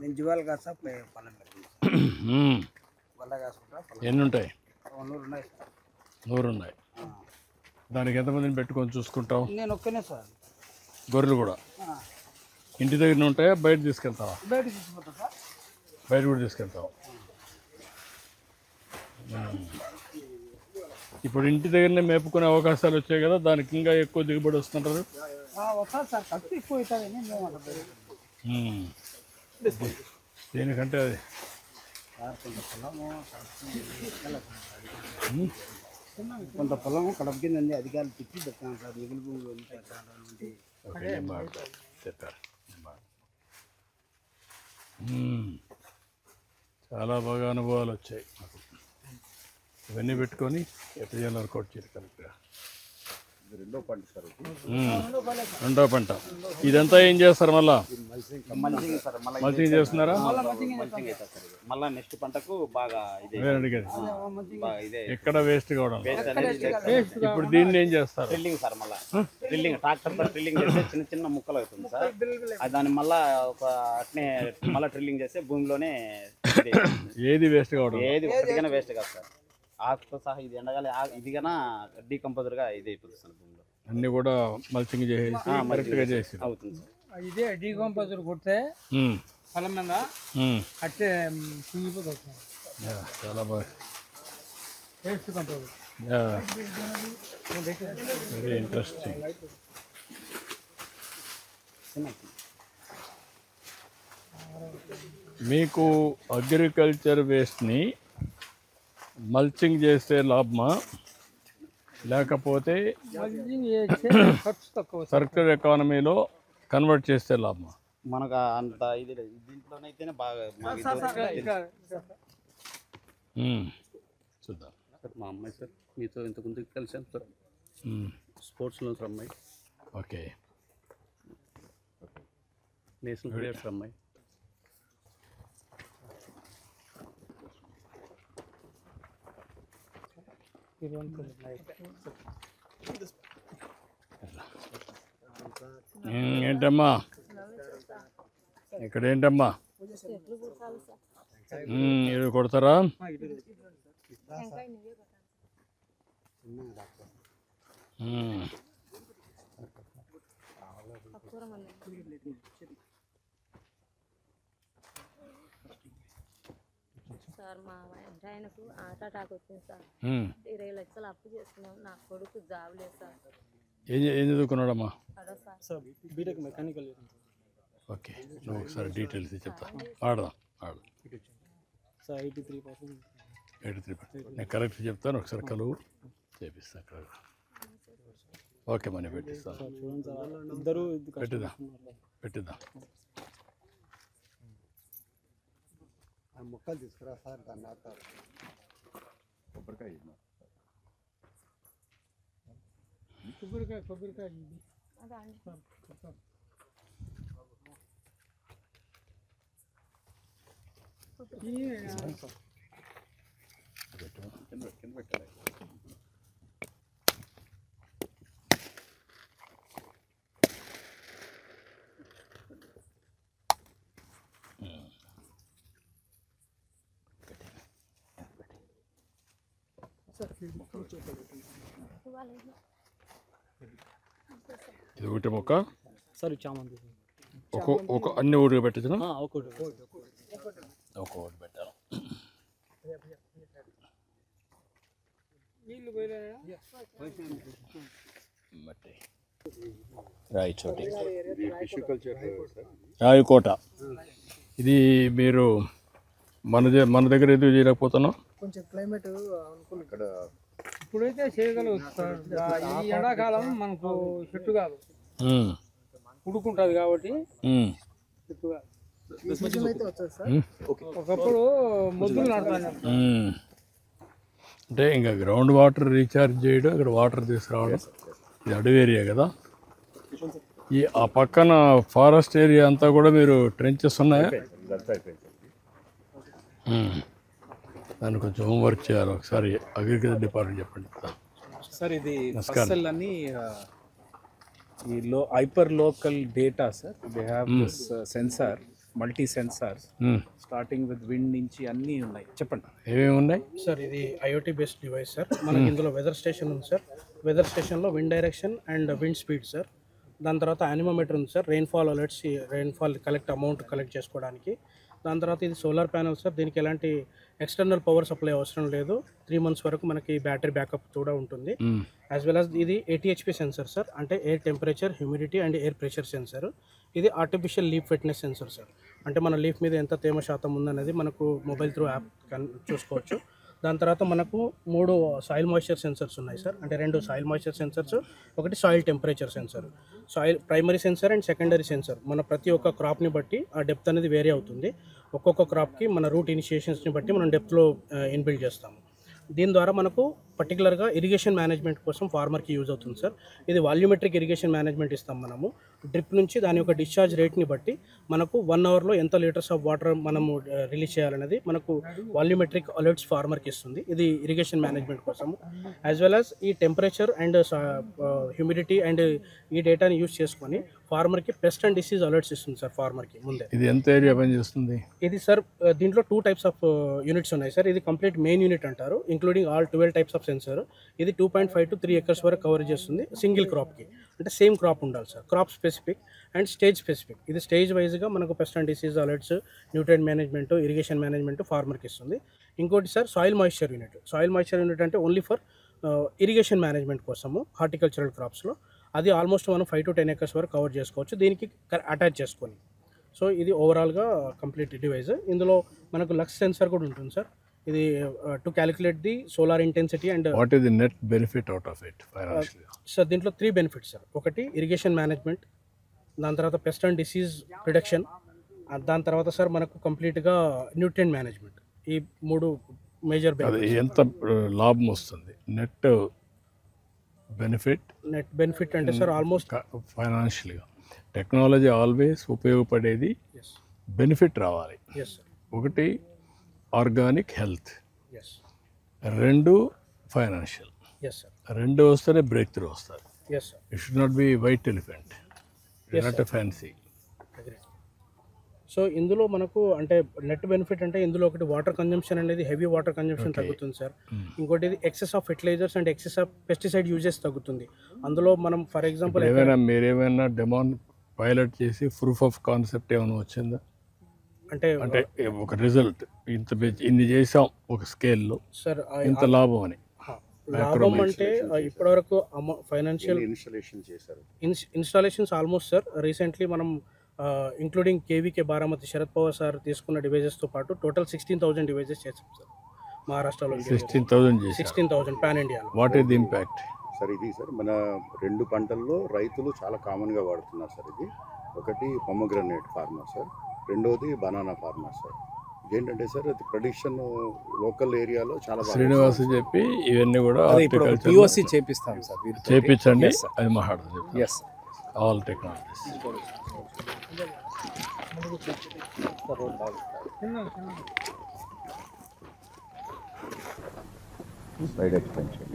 నేను జ్యువెల్ కాస్తా పొలం ఎన్ని ఉంటాయి? 100 ఉన్నాయి సార్. 100 ఉన్నాయి. దానికి ఎంతమందిని పెట్టుకొని చూసుకుంటావు? నేను ఒక్కనే సార్. గొర్రెలు కూడా ఇంటి దగ్గర ఉంటాయా, బయట తీసుకెళ్తావా? బయట తీసుకుంటా సార్. బయట కూడా తీసుకెళ్తావు. ఇప్పుడు ఇంటి దగ్గరనే మేపుకునే అవకాశాలు వచ్చాయి కదా, దానికి ఇంకా ఎక్కువ దిగుబడి వస్తుంటారు. వస్తుంది సార్, ఖర్చు ఎక్కువ అవుతుంది. దేనికంటే అది కొంత పొలం కడప కింద ఉంది, అధికారులు తిప్పి పెట్టాను సార్. మిగులు భూములు చెప్పారు. చాలా బాగా అనుభవాలు వచ్చాయి నాకు. ఇవన్నీ పెట్టుకొని ఎప్పుడు చేయాలి వర్కౌట్ చేయాలి కరెక్ట్గా. రెండో పంట సార్. రెండో పంట. ఇదంతా ఏం చేస్తారు మళ్ళా? మల్చింగ్ చేస్తున్నారా? మళ్ళీ నెక్స్ట్ పంటకు బాగా ఎక్కడ వేస్ట్ కావడం. ఇప్పుడు దీన్ని ఏం చేస్తారు? Drilling sir. మళ్ళీ డ్రిల్లింగ్ ట్రాక్టర్తో డ్రిల్లింగ్ చేస్తే చిన్న చిన్న ముక్కలు అవుతుంది సార్. దాన్ని మళ్ళీ ఒక అట్నే మళ్ళీ డ్రిల్లింగ్ చేస్తే భూమిలోనే ఏది వేస్ట్ కావడం, ఏది ఒకటిగానే వేస్ట్ కాదు సార్. ఆకుతో సహా ఇది ఎండగాలి, ఇది కన్నా డీకంపోజర్గా ఇది అయిపోతుంది సార్ భూమిలో. అన్ని కూడా మల్చింగ్ చేసి కరెక్ట్గా చేసి అవుతుంది సార్. ఇదే డీకంపోజర్ కొడితే పొలం మీద అట్టే కుంగిపోతుంది. చాలా బాగా వేస్ట్ కంపోజర్. Very interesting. మీకు అగ్రికల్చర్ వేస్ట్ని మల్చింగ్ చేస్తే లాభమా, లేకపోతే సర్క్యులర్ ఎకానమీలో కన్వర్ట్ చేస్తే లాభమా? మనకు అంత ఇది దీంట్లోనైతేనే బాగా చూద్దాం. మా అమ్మాయి సార్ మీతో ఇంతకుముందు కలిసాను సార్, స్పోర్ట్స్లో సార్ అమ్మాయి. ఓకే, నేషనల్ ప్లేయర్స్ అమ్మాయి. ఏంటమ్మా ఇక్కడ ఏంటమ్మా ఇది కొడతారా? సార్ మా ఆయనకు హార్ట్ అటాక్ వచ్చింది సార్. 20 లక్షలు అప్పు చేసుకున్నాం. నా కొడుకు జాబ్ లేదు సార్. ఏం చదువుకున్నాడమ్మా? BTech mechanical. ఓకే, నువ్వు ఒకసారి డీటెయిల్స్ చెప్తా. ఆడదాం సార్. 83%. 83%. నేను కరెక్ట్ చెప్తాను, ఒకసారి కలువు చేపిస్తాను అక్కడ. ఓకే, మనీ పెట్టిస్తాను. పెట్టిద్దాం. మొక్కలు తీసుకురా సార్. దాన్ని కొబ్బరికాయ కొబ్బరికాయ ఇది. ఇది ఒకటి మొక్క సార్ చామంతి ఒక అన్ని ఊరికి పెట్టచ్చు ఒకటి ఒక్కొక్కటి పెట్టాలి. రాయి చోటి రాయికోట. ఇది మీరు మన దగ్గర ఎందుకు చేయలేకపోతున్నాం? కొంచెం క్లైమేట్ ఇక్కడ ఇప్పుడైతే చేయగలవచ్చు సార్. ఈ ఎండాకాలం మనకు చెట్టు కాదు, ఉడుకుంటుంది కాబట్టి చెట్టు కాదు. ఒకప్పుడు మొద్దులు నడతాను. అంటే ఇంకా గ్రౌండ్ వాటర్ రీఛార్జ్ చేయడం, ఇక్కడ వాటర్ తీసుకురావడం. ఇది అడవి ఏరియా కదా. ఆ పక్కన ఫారెస్ట్ ఏరియా అంతా కూడా మీరు ట్రెంచెస్ ఉన్నాయా? దాన్ని కొంచెం హోంవర్క్ చేయాలి. ఒకసారి అగ్రికల్చర్ డిపార్ట్మెంట్ చెప్పండి సార్. ఇది ఫసల్ అని ఈ hyper local data sir. They have this sensor, multi sensors starting with wind నుంచి అన్నీ ఉన్నాయి. చెప్పండి ఏమేమి ఉన్నాయి సార్. ఇది ఐఓటీ బేస్డ్ డివైస్ సార్. మనకి ఇందులో వెదర్ స్టేషన్ ఉంది సార్. వెదర్ స్టేషన్లో wind direction and wind speed sir. దాని తర్వాత యానిమోమీటర్ ఉంది sir, rainfall alerts, rainfall amount collect చేసుకోవడానికి. దాని తర్వాత ఇది సోలార్ ప్యానల్ సార్. దీనికి ఎలాంటి ఎక్స్టర్నల్ పవర్ సప్లై అవసరం లేదు. 3 months వరకు మనకి బ్యాటరీ బ్యాకప్ కూడా ఉంటుంది. యాజ్ వెల్ యాజ్ ఇది 80 HP సెన్సర్ సార్. అంటే air temperature, humidity and air pressure sensor. ఇది artificial leaf wetness sensor sir. అంటే మన లీఫ్ మీద ఎంత తేమ శాతం ఉందనేది మనకు మొబైల్ త్రూ యాప్ చూసుకోవచ్చు. దాని తర్వాత మనకు 3 సాయిల్ మాయిశ్చర్ సెన్సర్స్ ఉన్నాయి సార్. అంటే 2 సాయిల్ మాయిశ్చర్ సెన్సర్స్, ఒకటి soil temperature sensor. Soil primary sensor and secondary sensor. మన ప్రతి ఒక్క క్రాప్ని బట్టి ఆ డెప్త్ అనేది వేరే అవుతుంది. ఒక్కొక్క క్రాప్కి మన రూట్ ఇనిషియేషన్స్ని బట్టి మనం డెప్త్లో ఇన్బిల్డ్ చేస్తాము. దీని ద్వారా మనకు పర్టికులర్గా ఇరిగేషన్ మేనేజ్మెంట్ కోసం ఫార్మర్కి యూజ్ అవుతుంది సార్. ఇది వాల్యూమెట్రిక్ ఇరిగేషన్ మేనేజ్మెంట్ ఇస్తాం మనము. డ్రిప్ నుంచి దాని యొక్క డిశ్చార్జ్ రేట్ని బట్టి మనకు 1 hourలో ఎంత లీటర్స్ ఆఫ్ వాటర్ మనము రిలీజ్ చేయాలనేది మనకు వాల్యూమెట్రిక్ అలర్ట్స్ ఫార్మర్కి ఇస్తుంది. ఇది ఇరిగేషన్ మేనేజ్మెంట్ కోసము. యాజ్ వెల్ యాజ్ ఈ టెంపరేచర్ అండ్ హ్యూమిడిటీ అండ్ ఈ డేటాని యూజ్ చేసుకొని ఫార్మర్కి పెస్ట్ అండ్ డిసీజ్ అలర్ట్స్ ఇస్తుంది సార్ ఫార్మర్కి ముందే. ఇది ఎంత ఏరియా పనిచేస్తుంది? ఇది సార్ దీంట్లో 2 types ఆఫ్ యూనిట్స్ ఉన్నాయి సార్. ఇది కంప్లీట్ మెయిన్ యూనిట్ అంటారు, including all 12 types of sensor. ఇది 2.5 to 3 acres వరకు కవర్ చేస్తుంది సింగిల్ క్రాప్కి. అంటే సేమ్ క్రాప్ ఉండాలి sir. Crop specific and stage specific. ఇది స్టేజ్ వైజ్గా మనకు pest and disease alerts, nutrient management, irrigation management ఫార్మర్కి ఇస్తుంది. ఇంకోటి sir soil moisture unit. Soil moisture unit అంటే ఓన్లీ ఫర్ ఇరిగేషన్ మేనేజ్మెంట్ కోసము హార్టికల్చరల్ క్రాప్స్లో. అది ఆల్మోస్ట్ మనం 5 to 10 acres వరకు కవర్ చేసుకోవచ్చు దీనికి అటాచ్ చేసుకొని. సో ఇది ఓవరాల్గా కంప్లీట్ డివైస్. ఇందులో మనకు లక్స్ సెన్సర్ కూడా ఉంటుంది సార్. ఇది to calculate the solar intensity and what is the net benefit out of it financially? Sir దీంట్లో 3 benefits సార్. ఒకటి ఇరిగేషన్ మేనేజ్మెంట్, దాని తర్వాత పెస్ట్ అండ్ డిసీజ్ ప్రిడక్షన్, దాని తర్వాత సార్ మనకు కంప్లీట్గా న్యూట్రియంట్ మేనేజ్మెంట్. ఈ 3 మేజర్ బెనిఫిట్స్. ఎంత లాభం వస్తుంది నెట్ బెనిఫిట్? నెట్ బెనిఫిట్ అంటే సార్ ఆల్మోస్ట్ ఫైనాన్షియల్గా టెక్నాలజీ ఆల్వేస్ ఉపయోగపడేది బెనిఫిట్ రావాలి. ఒకటి ఆర్గానిక్ హెల్త్, 2 ఫైనాన్షియల్. 2 వస్తేనే బ్రేక్ త్రూ వస్తుంది. It should not be white elephant, not fancy. So ఇందులో మనకు అంటే నెట్ బెనిఫిట్ అంటే ఇందులో ఒకటి వాటర్ కన్జంప్షన్ అనేది హెవీ వాటర్ కన్జంప్షన్ తగ్గుతుంది సార్. ఇంకోటి ఇది excess of fertilizers and excess of pesticide uses తగ్గుతుంది. అందులో మనం ఫర్ ఎగ్జాంపుల్ మీరేమైనా డెమోన్ పైలట్ చేసి ప్రూఫ్ ఆఫ్ కాన్సెప్ట్ ఏమైనా వచ్చిందా? అంటే ఒక రిజల్ట్ ఇన్ని చేసాం ఒక స్కేల్లో సార్, ఇంత లాభం అని. లాభం అంటే ఇప్పటివరకు financial installations almost sir recently మనం including KVK Baramati Sharad Pawar sir తీసుకున్న డివైజెస్తో పాటు టోటల్ 16,000 డివైజెస్ చేసాం సార్ మహారాష్ట్రలో. 16,000 pan India. What is the impact sir? ఇది సార్ మన 2 పంటల్లో రైతులు చాలా కామన్గా వాడుతున్నారు సార్. ఇది ఒకటి పొమోగ్రనేట్ ఫార్మర్ సార్, రెండోది బనానా ఫార్మర్ సార్. ఏంటంటే సార్ అది ప్రొడిక్షన్ లోకల్ ఏరియాలో చాలా బాగా శ్రీనివాస్ చెప్పి ఇవన్నీ కూడా పిఓసి చేపిస్తాం సార్ చేపించండి అది మాట్లాడుతుంది S all technologies side expansion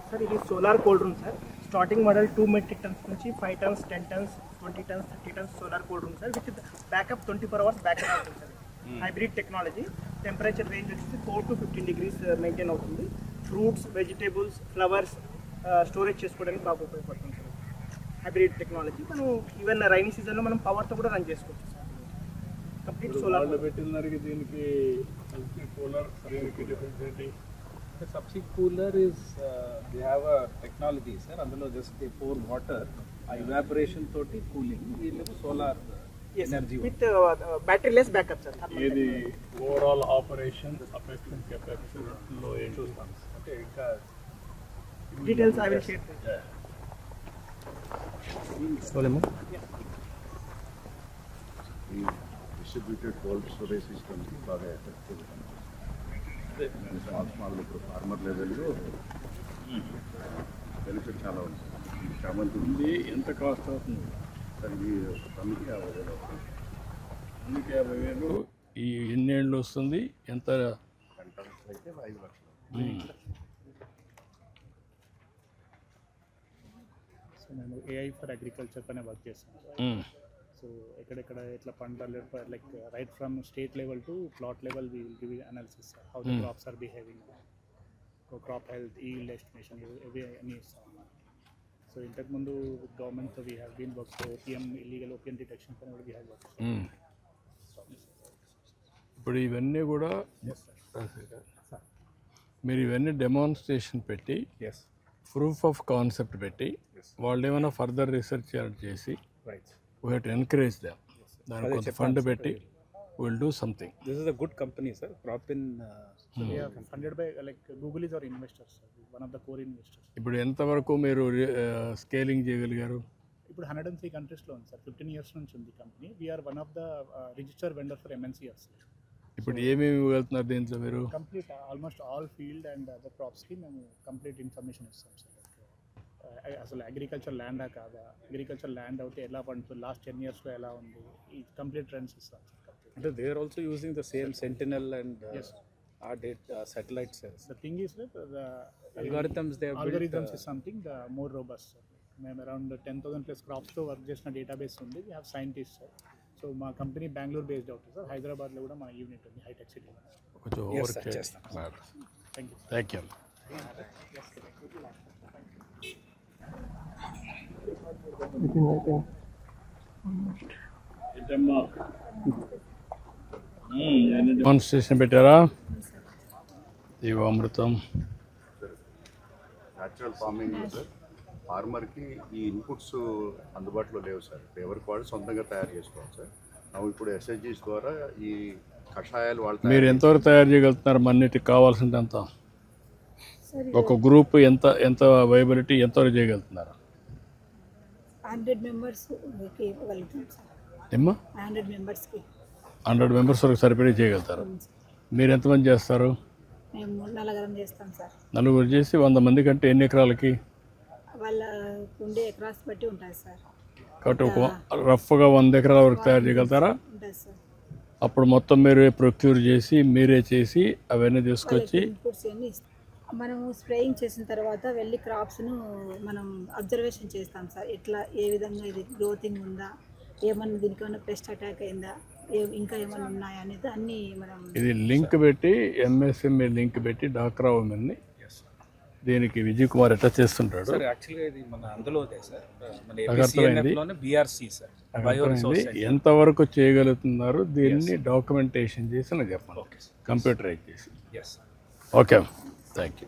sir ఇది solar cold room sir starting model 2 metric tons నుంచి 5 tons 10 tons 20 tons 30 tons solar cold room sir with backup 24 hours backup అవుతుంది sir hybrid technology temperature range వచ్చేసి 4 to 15 degrees maintain అవుతుంది fruits vegetables flowers storage చేసుకోవడానికి బాగా ఉపయోగపడుతుంది sir hybrid technology మనం even rainy సీజన్లో మనం పవర్తో కూడా రన్ చేసుకోవచ్చు సార్ కంప్లీట్ సోలార్ పెట్టిన దానికి దీనికి కూలర్ దీనికి డిఫరెన్స్ ఏంటి The subsea cooler is they have a technology sir అందులో just they pour water evaporation తోటి కూలింగ్ వీళ్ళకి solar energy with battery less backup sir ఇది ఓవరాల్ ఆపరేషన్ అఫెక్షన్ కెపాసిటీలో ఏం చూస్తాం అంటే ఇంకా డీటెయిల్స్ ఐ విల్ షేర్ సోలేమో ఈ డిస్ట్రిబ్యూటెడ్ కోల్డ్ స్టోరేజ్ సిస్టమ్కి బాగా ఎఫెక్టివ్ స్మాల్ ఇప్పుడు ఫార్మర్ లెవెల్లో బెనిఫిట్ చాలా ఉంది చామంతి ఇది ఎంత కాస్ట్ అవుతుంది దానికి టన్నుకి 50,000 అవుతుంది టన్నుకి 50,000 ఈ ఎన్నేళ్ళు వస్తుంది ఎంత 10 టన్స్ అయితే 5 లక్షలు సో నేను ఏఐ ఫర్ అగ్రికల్చర్ పైన వర్క్ చేస్తాను సో ఎక్కడెక్కడ ఎట్లా పంటలు like right from state level to plot level we will give analysis how the crops are behaving crop health yield estimation ఇవి అన్నీ ఇస్తాం సో ఇంతకుముందు గవర్నమెంట్తో we have been work opium illegal opium detection పైన కూడా వీ హ్యావ్ వర్క్ ఇప్పుడు ఇవన్నీ కూడా మీరు ఇవన్నీ డెమాన్స్ట్రేషన్ పెట్టి ప్రూఫ్ ఆఫ్ కాన్సెప్ట్ పెట్టి వాళ్ళు ఏమైనా ఫర్దర్ రీసెర్చ్ చేసి we have to encourage them. దానికి కొంత ఫండ్ పెట్టి we'll do something. This is a good company sir Propin they are funded by like Google is our investor sir one of the core investors. ఇప్పుడు ఎంత వరకు మీరు scaling చేయగలిగారు? ఇప్పుడు 103 కంట్రీస్లో ఉంది సార్ 15 years నుంచి ఉంది company we are one of the register vendor for MNCs. ఇప్పుడు ఏమేమి వెళ్తున్నారు దీంట్లో మీరు? Complete almost all field and other క్రాప్స్కి మేము కంప్లీట్ ఇన్ఫర్మేషన్ ఇస్తాం సార్. అసలు అగ్రికల్చర్ ల్యాండా కాదా, అగ్రికల్చర్ ల్యాండ్ అయితే ఎలా పండుతుంది, లాస్ట్ 10 yearsలో ఎలా ఉంది, ఈ కంప్లీట్ ట్రెండ్స్ ఇస్తాం. అంటే they are also using the same sentinel and our satellites. The thing is that the algorithms they have algorithms is something the more robust. మేము అరౌండ్ 10,000 ప్లస్ క్రాప్స్లో వర్క్ చేసిన డేటాబేస్ ఉంది. We have scientist sir. So మా company Bengaluru based అవుతుంది sir. హైదరాబాద్లో కూడా మా unit ఉంది hitech సిటీలో. కొంచెం ఓవర్ చేస్తాం. Thank you. డెమాన్స్ట్రేషన్ పెట్టారా? జీవామృతం న్యాచురల్ ఫార్మింగ్ సార్. ఫార్మర్కి ఈ ఇన్పుట్స్ అందుబాటులో లేవు సార్. ఎవరికి వాళ్ళు సొంతంగా తయారు చేసుకోవాలి సార్. ನಾವು ఇప్పుడు SHGs ద్వారా ఈ కషాయాలు వాడతారు. మీరు ఎంతవరకు తయారు చేయగలుగుతున్నారు? మన్నిటికి కావాల్సింది అంత ఒక గ్రూప్ ఎంత ఎంత వైబిలిటీ ఎంతవరకు చేయగలుగుతున్నారు? 100 మెంబర్స్ ఇవ్వగలుగుతాం సార్. ఏమ్మా 100 మెంబర్స్కి 100 మెంబర్స్ వరకు సరిపడే చేయగలుగుతారు. మీరు ఎంతమంది చేస్తారు? మేము నలుగురం చేస్తాం సార్. నలుగురు చేసి 100 మంది కంటే ఎన్ని ఎకరాలకి? వాళ్ళ ఉండే ఎకరాస్ బట్టి ఉంటుంది సార్. కాబట్టి ఒక రఫ్గా 100 ఎకరాల వరకు తయారు చేయగలుగుతారా? ఉంటుంది సార్. అప్పుడు మొత్తం మీరే ప్రొక్యూర్ చేసి మీరే చేసి అవన్నీ తీసుకొచ్చి మనము స్ప్రేయింగ్ చేసిన తర్వాత వెళ్ళి క్రాప్స్ను మనం అబ్జర్వేషన్ చేస్తాం సార్. ఎట్లా ఏ విధంగా ఇది గ్రోతింగ్ ఉందా, ఏమన్నా దీనికి ఏమన్నా పెస్ట్ అటాక్ అయిందా, ఇంకా ఏమైనా ఉన్నాయా అనేది అన్నీ మనం ఇది లింక్ పెట్టి MSME లింక్ పెట్టి డాక్రా ఉమెన్ని దీనికి విజయ్ కుమార్ ఎట్లా చేస్తుంటాడు సార్. యాక్చువల్గా ఇది మన అందులోదే సార్. మన APCNFలోనే BRC సార్. ఎంతవరకు చేయగలుగుతున్నారు దీన్ని డాక్యుమెంటేషన్ చేసి నాకు చెప్పండి, కంప్యూటరైజ్ చేసి. Okay, thank you.